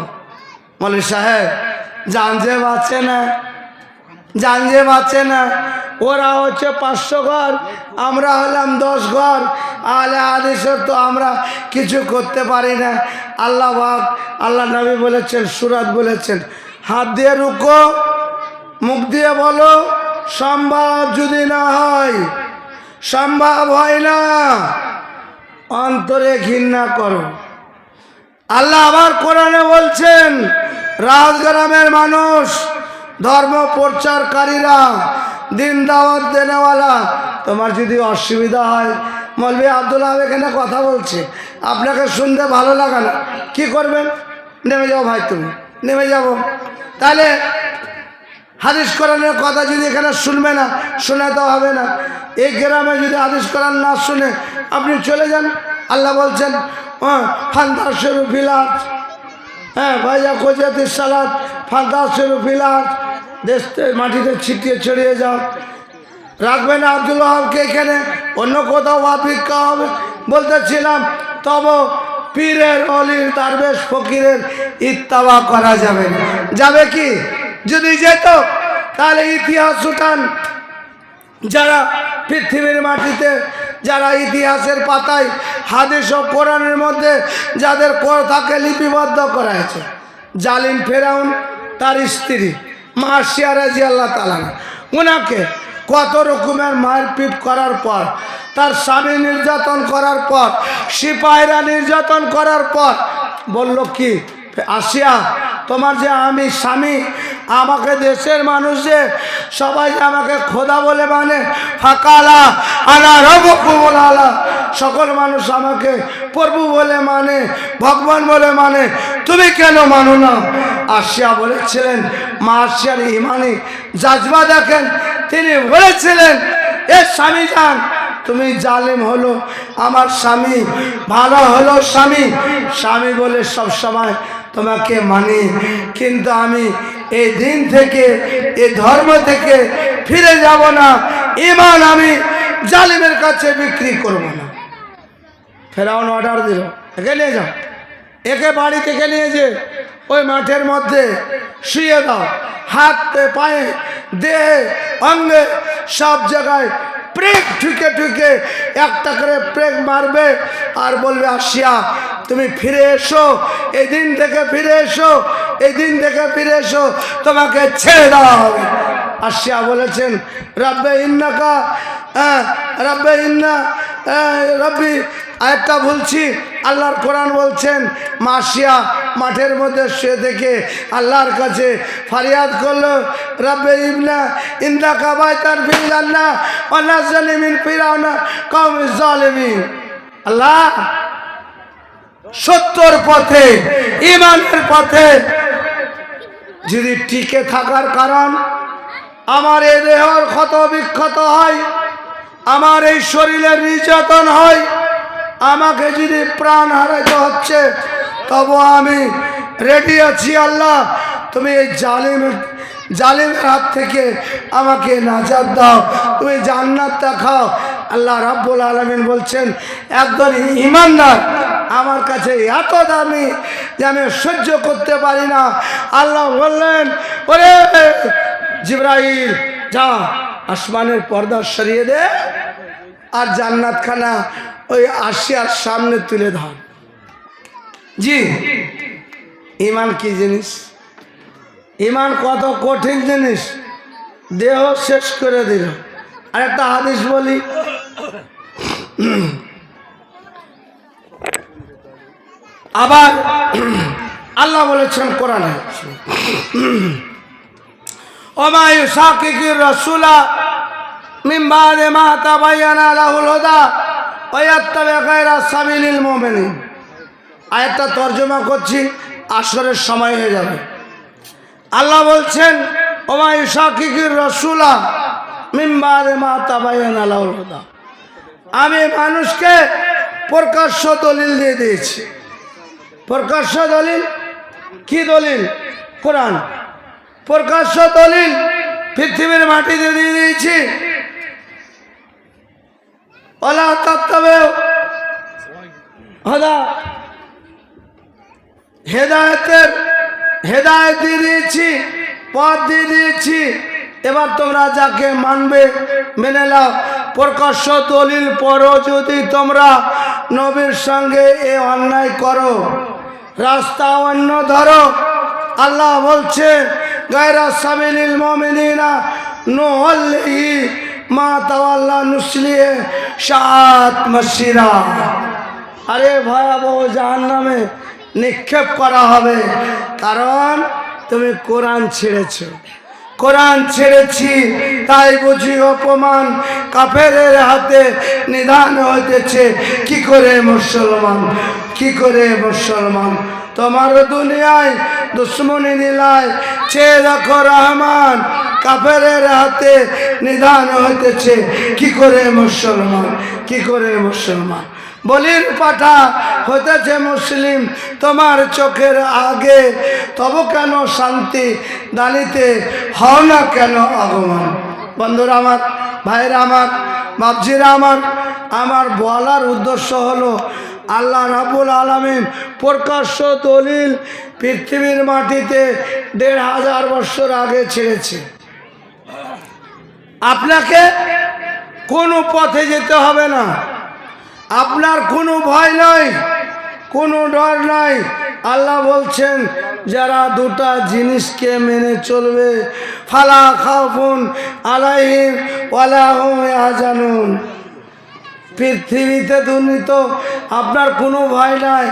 মৌলভী সাহেব জান যে বাঁচে না, জান যে বাঁচে না। ওরা হচ্ছে 500 ঘর, আমরা হলাম 10 ঘর, আহলে হাদিসের তো আমরা কিছু করতে পারি না। আল্লাহ পাক, আল্লাহ নবী বলেছেন, সূরাত বলেছেন, হাত দিয়ে রুকো, মুখ দিয়ে বলো, সম্ভব যদি না হয়, সম্ভব হয় না, অন্তরে ঘৃণা করো। আল্লাহ আবার কোরআনে বলছেন, রাত গ্রামের মানুষ, ধর্ম প্রচারকারীরা, দিন দাওয়াত দেনেওয়ালা, তোমার যদি অসুবিধা হয়, মৌলভী আব্দুল্লাহ এখানে কথা বলছে, আপনাকে শুনতে ভালো লাগে না, কি করবেন? নেমে যাও ভাই, তুমি নেমে যাব। তাহলে হাদিস কোরআনের কথা যদি এখানে শুনবে না, শুনে তো হবে না। এই গ্রামে যদি হাদিস কোরআন না শুনে আপনি চলে যান, আল্লাহ বলছেন ফান্দাসের ফিলাত, হ্যাঁ ভাইয়া কোজাতি সালাত, ফান্দাসের ফিলাত, দেশ মাটিতে ছিটিয়ে ছড়িয়ে যাও। রাখবেন আব্দুল ওয়াহাবকে এখানে, অন্য কোথাও ভিক্ষা হবে। বলতেছিলাম তব পীরের অলির দারবেশ ফকিরের ইত্তেবা করা যাবে না। যাবে কি? যদি যেত তাহলে ইতিহাস উঠান, যারা পৃথিবীর মাটিতে, যারা ইতিহাসের পাতায় হাদিস ও কোরআনের মধ্যে যাদের কথাকে লিপিবদ্ধ করা হয়েছে। জালিম ফেরাউন, তার স্ত্রী মা আসিয়া রাদিয়াল্লাহু তাআলা, ওনাকে কত রকমের মারপিট করার পর, তার স্বামী নির্যাতন করার পর, সিপাহীরা নির্যাতন করার পর বলল কি, আসিয়া তোমার যে আমি স্বামী, আমাকে দেশের মানুষ যে সবাই আমাকে খোদা বলে মানে, ফাকালা আনা রব্বুকুমুল আলা, সকল মানুষ আমাকে প্রভু বলে মানে, ভগবান বলে মানে, তুমি কেন মানো না? আসিয়া বলেছিলেন, মা আসিয়ার ইমানি জাজবা দেখেন, তিনি বলেছিলেন এ স্বামী যান, তুমি জালিম হলো আমার স্বামী, ভালো হলো স্বামী, স্বামী বলে সব সময় তোমাকে মানি, কিন্তু আমি এই দিন থেকে, এই ধর্ম থেকে ফিরে যাব না, ঈমান আমি জালিমের কাছে বিক্রি করব না। ফেরাউন অর্ডার দিল, একে নিয়ে যাও, একে বাড়ি থেকে নিয়ে যে ওই মাঠের মধ্যে শুয়ে দাও, হাতে পায়ে দেহে অঙ্গে সব জায়গায় প্রেক ঠুকে ঠুকে একটা করে প্রেক মারবে আর বলবে আসিয়া তুমি ফিরে এসো, এই দিন থেকে ফিরে এসো, এই দিন থেকে ফিরে এসো, তোমাকে ছেড়ে দেওয়া হবে। আসিয়া বলেছেন রব্বে ইন্নাকা, রব্বে ইন্না রব্বি, আরেকটা বলছি, আল্লাহর কোরআন বলছেন মাসিয়া মাঠের মধ্যে শুয়ে থেকে আল্লাহর কাছে ফরিয়াদ করলো, রব্বে ইবনা ইন্নাকা বাইতান ফিল জান্নাহ ওয়া নাজ্জিনি মিন ফিরাউনা কওমিজ জালিমিন। আল্লাহ সত্যর পথে, ঈমানের পথে যদি টিকে থাকার কারণ আমার এই দেহের ক্ষত বিক্ষত হয়, আমার এই শরীরের নির্যাতন হয়, আমাকে যদি প্রাণ হারাতে হচ্ছে, তবু আমি রেডি আছি। আল্লাহ তুমি এই জালিমের হাত থেকে আমাকে নাজাত দাও, তুমি জান্নাত দেখাও। আল্লাহ রাব্বুল আলামিন বলছেন একজন ঈমানদার আমার কাছে এত দামি যে আমি সহ্য করতে পারি না। আল্লাহ বললেন, ওরে জিবরাইল, যা আসমানের পর্দা সরিয়ে দে আর জান্নাতখানা ওই আশিয়ার সামনে তুলে ধর। জি, ইমান কি জিনিস? ইমান কত কঠিন জিনিস, দেহ শেষ করে দিল। আর একটা হাদিস বলি, আবার আল্লাহ বলেছেন কোরআনে, ওমা ইউশাকিকির রাসূলা মিন বাদি মা তাবায়্যানা লাহুল হুদা ওয়া ইয়াত্তাবি গায়রা সাবিলিল মুমিনিন। আয়াতটা তর্জমা করছি, আসরের সময় হয়ে যাবে। আল্লাহ বলছেন, ওমা ইউশাকিকির রাসূলা মিন বাদি মা তাবায়্যানা লাহুল হুদা, আমি মানুষকে প্রকাশ্য দলিল দিয়ে দিয়েছি। প্রকাশ্য দলিল কি দলিল? কোরআন। প্রকাশ্য দলিল পৃথিবীর মাটিতে দিয়ে দিয়েছি। ওলা তাত্তাবিউ হুদা, হেদায়েত দিয়ে দিয়েছি, পথ দিয়ে দিয়েছি। এবার তোমরা যাকে মানবে মেনে নাও। প্রকাশ্য দলিল পরও যদি তোমরা নবীর সঙ্গে এ অন্যায় করো, রাস্তা অন্য ধরো, আল্লাহ বলছে গায়রা সাবিলিল মুমিনিনা নুওয়াল্লিহি মা তাওয়াল্লা নুসলিহি শাআত মাসিরা। আরে ভয়াবহ জাহান্নামে নিক্ষেপ করা হবে, কারণ তুমি কোরআন ছেড়েছো। কোরআন ছেড়েছি তাই বুঝি অপমান কাফেরের হাতে নিদান হইতেছে। কি করে মুসলমান, কি করে মুসলমান? তোমার দুনিয়ায় দুশ্মনী দিলায় চেয়ে দেখো রহমান, কাফেরের হাতে নিদান হইতেছে। কি করে মুসলমান, কি করে মুসলমান? বলির পাঠা হইতেছে মুসলিম তোমার চোখের আগে, তবু কেন শান্তি দানিতে হও না কেন আগমন? বন্ধুরা আমার, ভাইরা আমার, বাপজিরা আমার, আমার বলার উদ্দেশ্য হলো আল্লাহ রাব্বুল আলামিন প্রকাশ্য দলিল পৃথিবীর মাটিতে ১৫০০ বছর আগে ছেড়েছে। আপনাকে কোনো পথে যেতে হবে না, আপনার কোনো ভয় নাই, কোনো ডর নাই। আল্লাহ বলছেন, যারা দুটা জিনিসকে মেনে চলবে, ফালা খাউফুন আলাইহিম ওয়ালা হুম ইয়াহজানুন। পৃথিবীতে দুর্নীত আপনার কোনো ভয় নাই।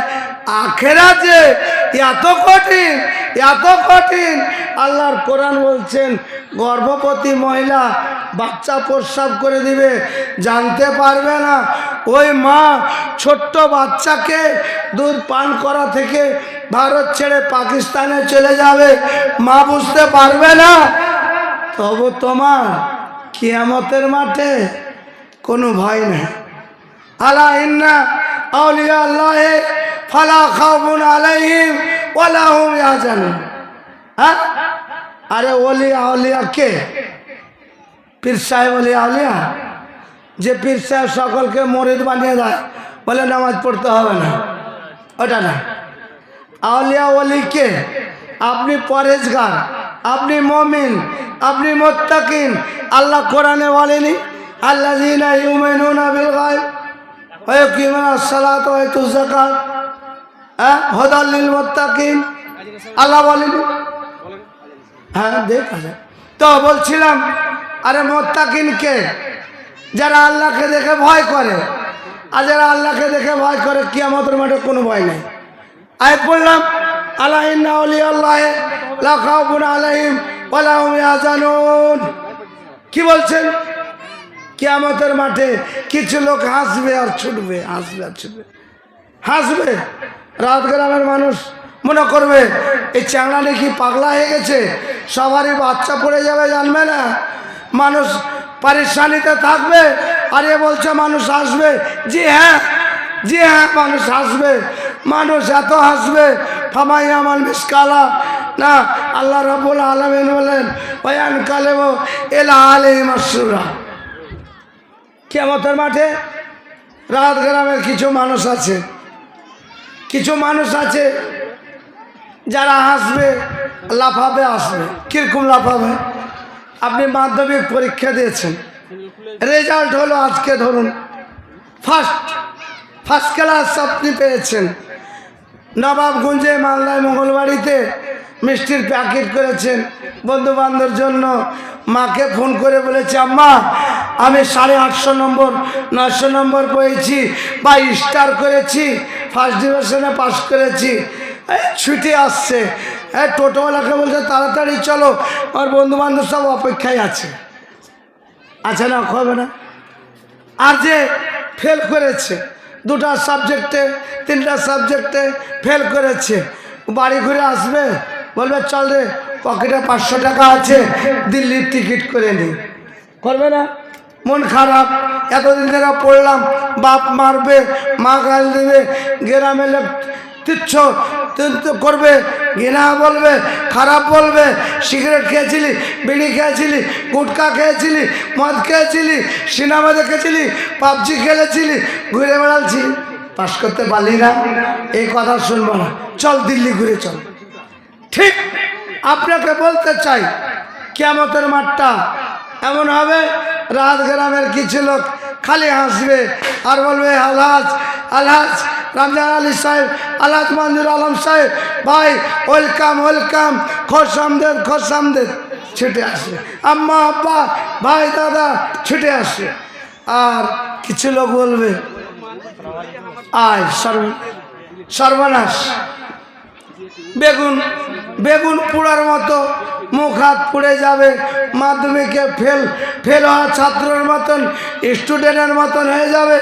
আখেরাতে এত কঠিন, এত কঠিন। আল্লাহর কোরআন বলছেন, গর্ভবতী মহিলা বাচ্চা প্রস্রাব করে দিবে, জানতে পারবে না। ওই মা ছোট্ট বাচ্চাকে দুধ পান করা থেকে ভারত ছেড়ে পাকিস্তানে চলে যাবে, মা বুঝতে পারবে না। তবু তোমার কিয়ামতের মাঠে কোনো ভয় নেই। আলা ইন্না আউলিয়া আল্লাহি ফালা খাউফুন আলাইহিম ওয়ালা হুম ইয়াহজানুন। হ্যাঁ, আরে ওলি আউলিয়া কে? পীর সাহেব ওলি আউলিয়া? যে পীর সাহেব সকলকে মরিদ বানিয়ে দেয়, বলে নামাজ পড়তে হবে না, ওটা না। আউলিয়া ওলি কে? আপনি পরেজগার, আপনি মুমিন, আপনি মুত্তাকিন। আল্লাহ কোরআনে বলেনি, আল্লাযীনা ইউমিনুনা বিল গায়ব ওয়া ইয়াকিমুনাস সালাতা ওয়া ইতুজ যাকাত হুদাল লিল মুত্তাকিন? আল্লাহ বলেনি? হ্যাঁ, দেখা যায় তো। বলছিলাম, আরে মুত্তাকিন কে? যারা আল্লাহকে দেখে ভয় করে। আর যারা আল্লাহকে দেখে ভয় করে, কিয়ামতের মাঠে কোনো ভয় নাই। আয়াত পড়লাম, আলা ইন্না আউলিয়া আল্লাহি লা খাউফুন আলাইহিম ওয়ালা হুম ইয়াহজানুন। কি বলছেন? কিয়ামতের মাঠে কিছু লোক হাসবে আর ছুটবে, হাসবে আর ছুটবে, হাসবে। রাত গ্রামের মানুষ মনে করবে এই চ্যাংড়া নাকি পাগলা হয়ে গেছে, সবারই বাচ্চা পড়ে যাবে, জানবে না। মানুষ পরেশানিতে থাকবে, আর এ বলছে মানুষ হাসবে। জি হ্যাঁ, জি হ্যাঁ, মানুষ হাসবে। মানুষ এত হাসবে, ফামাই আমার মিসকালা না। আল্লাহ রাব্বুল আলামিন বলেন, ওয়ান কালেব এলা আলাইহিম মাসরুরা। কিয়ামতের মাঠে রাত গ্রামের কিছু মানুষ আছে, কিছু মানুষ আছে যারা হাসবে, লাফাবে, আসবে। কিরকম লাফাবে? আপনি মাধ্যমিক পরীক্ষা দিয়েছেন, রেজাল্ট হলো আজকে, ধরুন ফার্স্ট ক্লাস আপনি পেয়েছেন। নবাবগঞ্জে মালদায় মঙ্গলবাড়িতে মিষ্টির প্যাকেট করেছেন বন্ধু বান্ধবের জন্য। মাকে ফোন করে বলেছে, আম্মা আমি 850 নম্বর 900 নম্বর পেয়েছি বা স্টার করেছি, ফার্স্ট ডিভিশনে পাস করেছি। ছুটি আসছে, টোটোওয়ালাকে বলছে তাড়াতাড়ি চলো, আমার বন্ধু বান্ধব সব অপেক্ষায় আছে। আচ্ছা না, হবে না? আর যে ফেল করেছে, 2টা সাবজেক্টে 3টা সাবজেক্টে ফেল করেছে, বাড়ি ঘুরে আসবে, বলবে চল রে পকেটে 500 টাকা আছে, দিল্লির টিকিট করে নি। করবে না? মন খারাপ, এতদিন ধরে পড়লাম, বাপ মারবে, মা গাল দেবে, গ্রামে লোক তুচ্ছ করবে, ঘৃণা বলবে, খারাপ বলবে। সিগারেট খেয়েছিলি, বিড়ি খেয়েছিলি, গুটকা খেয়েছিলি, মদ খেয়েছিলি, সিনেমা দেখেছিলি, পাবজি খেলেছিলি, ঘুরে বেড়াচ্ছিলি, পাস করতে পারলি না, এই কথা শুনবো না, চল দিল্লি ঘুরে চল। ঠিক আপনাকে বলতে চাই, কিয়ামতের মাঠটা এমন হবে, রাত গ্রামের কিছু লোক খালি হাসবে আর বলবে, আলহাজ আলহাজ রমজান আলী সাহেব, আলহাজ মঞ্জুর আলম সাহেব, ভাই ওয়েলকাম ওয়েলকাম, খোশ আমদেদ খোশ আমদেদ, ছুটে আসে। আম্মা আব্বা ভাই দাদা ছুটে আসে। আর কিছু লোক বলবে, আয় সর্বনাশ, বেগুন পোড়ার মতো মুখ হাত পুড়ে যাবে, মাধ্যমিকে ফেল হওয়া ছাত্রের মতন, স্টুডেন্টের মতন হয়ে যাবে।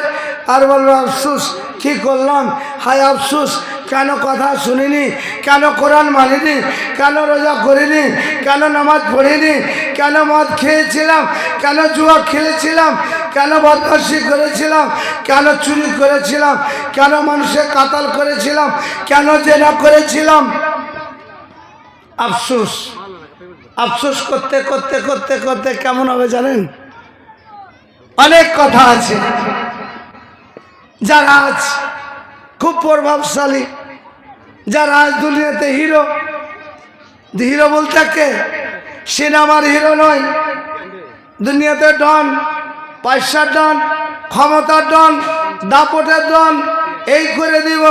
আর বলবো, আফসুস কি করলাম, হায় আফসুস, কেন কথা শুনিনি, কেন কোরআন মানিনি, কেন রোজা করিনি, কেন নামাজ পড়িনি, কেন মদ খেয়েছিলাম, কেন জুয়া খেলেছিলাম, কেন বদমাশি করেছিলাম, কেন চুরি করেছিলাম, কেন মানুষের কাতাল করেছিলাম, কেন জেনা করেছিলাম। আফসোস আফসোস করতে করতে করতে করতে কেমন হবে জানেন? অনেক কথা আছে। যারা আজ খুব প্রভাবশালী, যারা আজ দুনিয়াতে হিরো, হিরো বলতে কে? সিনেমার হিরো নয়, দুনিয়াতে ডন, পয়সার ডন, ক্ষমতার ডন, দাপটের ডন, এই করে দিব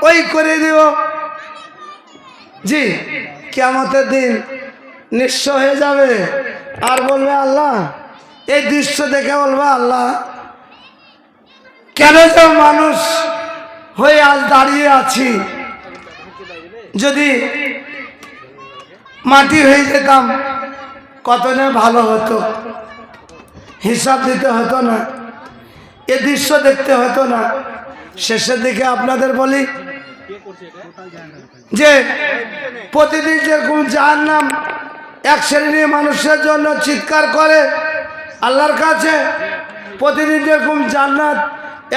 ওই করে দিব। জি, কিয়ামতের দিন নিঃস্ব হয়ে যাবে আর বলবে, আল্লাহ, এই দৃশ্য দেখে বলবে, আল্লাহ কেন যে মানুষ হয়ে আজ দাঁড়িয়ে আছি, যদি মাটি হয়ে যেতাম কত না ভালো হতো, হিসাব দিতে হতো না, এ দৃশ্য দেখতে হতো না। শেষের দিকে আপনাদের বলি যে প্রতিদিন যেরকম জাহান্নাম এক শ্রেণীর মানুষের জন্য চিৎকার করে আল্লাহর কাছে, প্রতিদিন যেরকম জান্নাত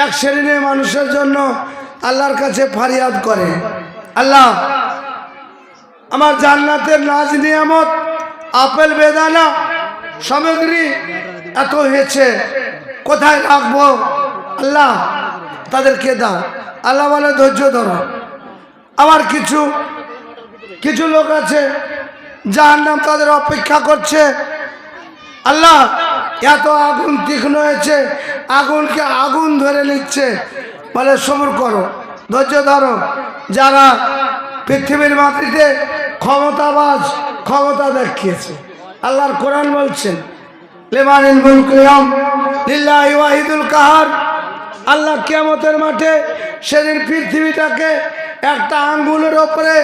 এক শ্রেণীর মানুষের জন্য আল্লাহর কাছে ফরিয়াদ করে, আল্লাহ আমার জান্নাতের নাজ নিয়ামত, আপেল বেদানা সামগ্রী এত হয়েছে, কোথায় রাখবো আল্লাহ, তাদেরকে দাও। আল্লাহ বলে, ধৈর্য ধরো। আবার কিছু লোক আছে জাহান্নাম তাদের অপেক্ষা করছে, আল্লাহ এত আগুন তীক্ষ্ণ হয়েছে, আগুনকে আগুন ধরে নিচ্ছে, বলে সবুর করো, ধৈর্য ধরো। যারা পৃথিবীর মাটিতে ক্ষমতাবাজ, ক্ষমতা দেখিয়েছে, আল্লাহর কোরআন বলছেন, লিমানিল মুলকুল ইয়াউম লিল্লাহি ওয়াহিদুল কাহার। আল্লাহ কিয়ামতের মাঠে সেদিন পৃথিবীটাকে একটা আঙ্গুলের ওপরে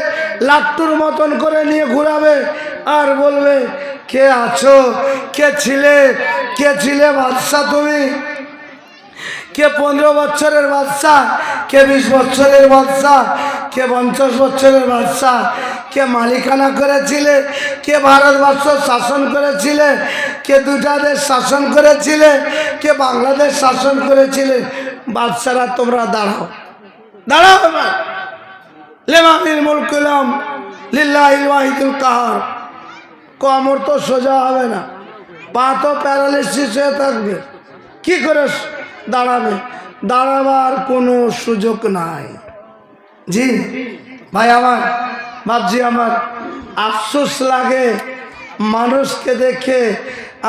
লাট্টুর মতন করে নিয়ে ঘুরাবে আর বলবে, কে আছো, কে ছিলে বাদশা তুমি, কে 15 বছরের বাদশা, কে 20 বছরের বাদশা, কে 50 বছরের বাদশা, কে মালিকানা করেছিলে, কে ভারতবর্ষ শাসন করেছিলে, কে 2টা দেশ শাসন করেছিলে, কে বাংলাদেশ শাসন করেছিলে। বাদশারা তোমরা দাঁড়াও, দাঁড়াও, লিমানিল মুলকুল ইয়াউম লিল্লাহিল ওয়াহিদুল কাহার। কোমর তো সোজা হবে না, পা তো প্যারালিসিস হয়ে থাকবে, কি করে দাঁড়াবে? দাঁড়াবার কোনো সুযোগ নাই। জি ভাই আমার, বাপজি আমার, আফসোস লাগে মানুষকে দেখে।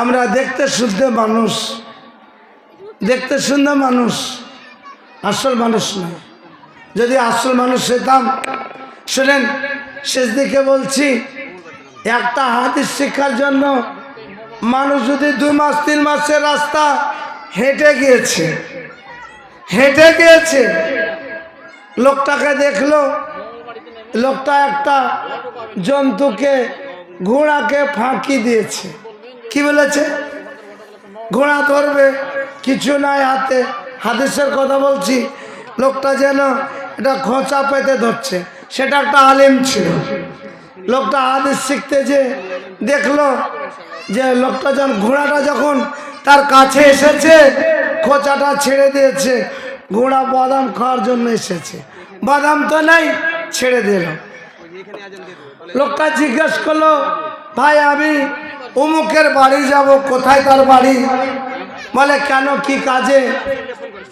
আমরা দেখতে শুনতে মানুষ, দেখতে শুনতে মানুষ, আসল মানুষ নয়। যদি আসল মানুষ হতাম, শুনেন শেষ দিকে বলছি, একটা হাদিস শিক্ষার জন্য মানুষ যদি 2 মাস 3 মাসের রাস্তা হেঁটে গিয়েছে, লোকটাকে দেখলো, লোকটা একটা জন্তুকে, ঘোড়াকে ফাঁকি দিয়েছে। কি বলেছে? ঘোড়া ধরবে, কিছু নাই হাতে, হাদিসের কথা বলছি। লোকটা যেন এটা খোঁচা পেতে ধরছে, সেটা একটা আলেম ছিল। লোকটা হাদিস শিখতে যে দেখলো যে লোকটা যখন, ঘোড়াটা যখন তার কাছে এসেছে, খোঁচাটা ছেড়ে দিয়েছে। ঘোড়া বাদাম খাওয়ার জন্য এসেছে, বাদাম তো নাই, ছেড়ে দিল। লোকটা জিজ্ঞেস করলো, ভাই আমি অমুকের বাড়ি যাব, কোথায় তার বাড়ি? বলে কেন, কি কাজে?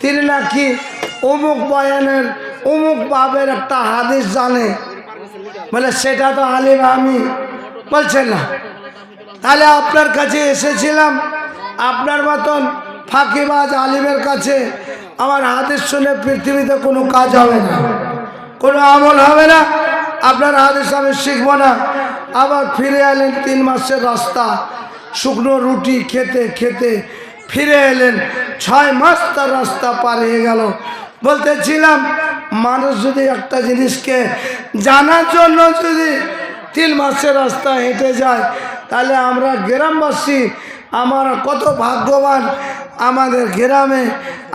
তিনি নাকি অমুক বয়ানের অমুক বাবের একটা হাদিস জানে। বলে সেটা তো আলিম আমি। বলছেন না, তাহলে আপনার কাছে এসেছিলাম, আপনার মতন ফাঁকিবাজ আলিমের কাছে আমার হাদিস শুনে পৃথিবীতে কোনো কাজ হবে না, কোনো আমল হবে না, আপনার হাদিস আমি শিখবো না। আবার ফিরে এলেন 3 মাসের রাস্তা, শুকনো রুটি খেতে খেতে ফিরে এলেন। 6 মাস তার রাস্তা পার হয়ে গেল। বলতেছিলাম, মানুষ যদি একটা জিনিসকে জানার জন্য যদি 3 মাসের রাস্তা হেঁটে যায়, তাহলে আমরা গ্রামবাসী আমরা কত ভাগ্যবান। আমাদের গ্রামে,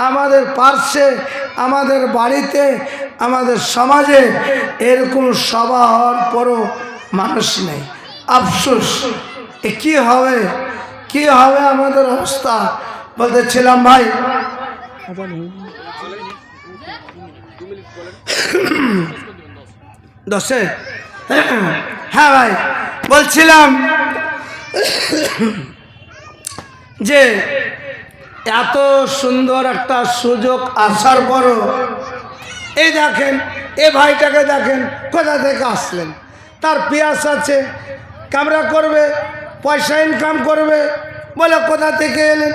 আমাদের পার্শ্বে, আমাদের বাড়িতে, আমাদের সমাজে এরকম সভা হওয়ার পরও মানুষ নেই। আফসোস, কি হবে, কি হবে আমাদের অবস্থা? বলতেছিলাম ভাই, দশে, হ্যাঁ ভাই, বলছিলাম যে এত সুন্দর একটা সুযোগ আসার পরও, এই দেখেন, এ ভাইটাকে দেখেন, কোথা থেকে আসলেন? তার পিয়াস আছে, কামরা করবে, পয়সা ইনকাম করবে। বলে কোথা থেকে এলেন?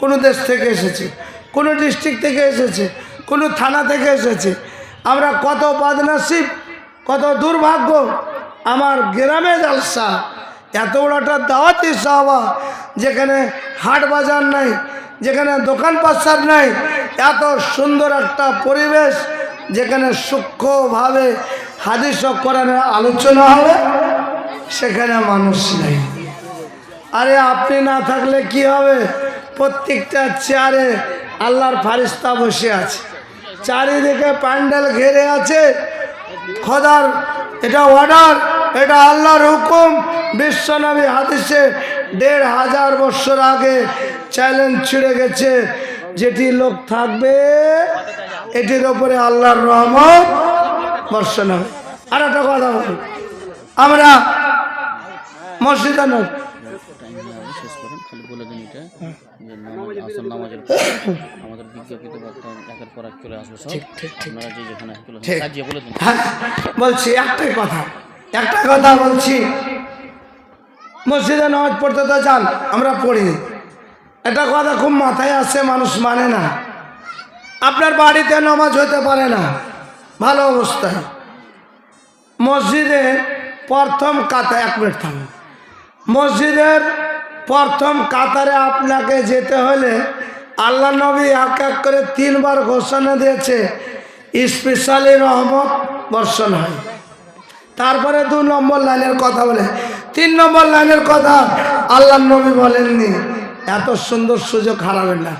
কোনো দেশ থেকে এসেছে, কোনো ডিস্ট্রিক্ট থেকে এসেছে, কোনো থানা থেকে এসেছে। আমরা কত বদনসিব, কত দুর্ভাগ্য। আমার গ্রামে জালসা, এত বড় একটা দাওয়াতি সাহাবা, যেখানে হাট বাজার নাই, যেখানে দোকান পাশার নাই, এত সুন্দর একটা পরিবেশ, যেখানে সূক্ষ্মভাবে হাদিস ও কোরআনের আলোচনা হবে, সেখানে মানুষ নেই। আরে আপনি না থাকলে কি হবে? প্রত্যেকটা চেয়ারে আল্লাহর ফারিস্তা বসে আছে, চারিদিকে প্যান্ডেল ঘেরে আছে। খোদার এটা অর্ডার, এটা আল্লাহর হুকুম। বিশ্বনবী হাদিসে 1500 বছর আগে চ্যালেঞ্জ ছুড়ে গেছে, যেটি লোক থাকবে এটির ওপরে আল্লাহর রহমত বর্ষণ হবে। আর একটা কথা বলি, আমরা মসজিদে নয়, বলছি একটাই কথা, বলছি, মসজিদে নামাজ পড়তে তো যান, আমরা পড়ি। একটা কথা খুব মাথায় আসছে, মানুষ মানে না। আপনার বাড়িতে নামাজ হতে পারে না, ভালো অবস্থায়, মসজিদে প্রথম কাতারে, 1 মিনিট থাকুন, মসজিদের প্রথম কাতারে আপনাকে যেতে হলে আল্লাহ নবী এক এক করে 3 বার ঘোষণা দিয়েছে, স্পেশালি রহমত বর্ষণ হয়। তারপরে 2 নম্বর লাইনের কথা বলে, 3 নম্বর লাইনের কথা আল্লাহ নবী বলেননি। এত সুন্দর সুযোগ হারাবেন না।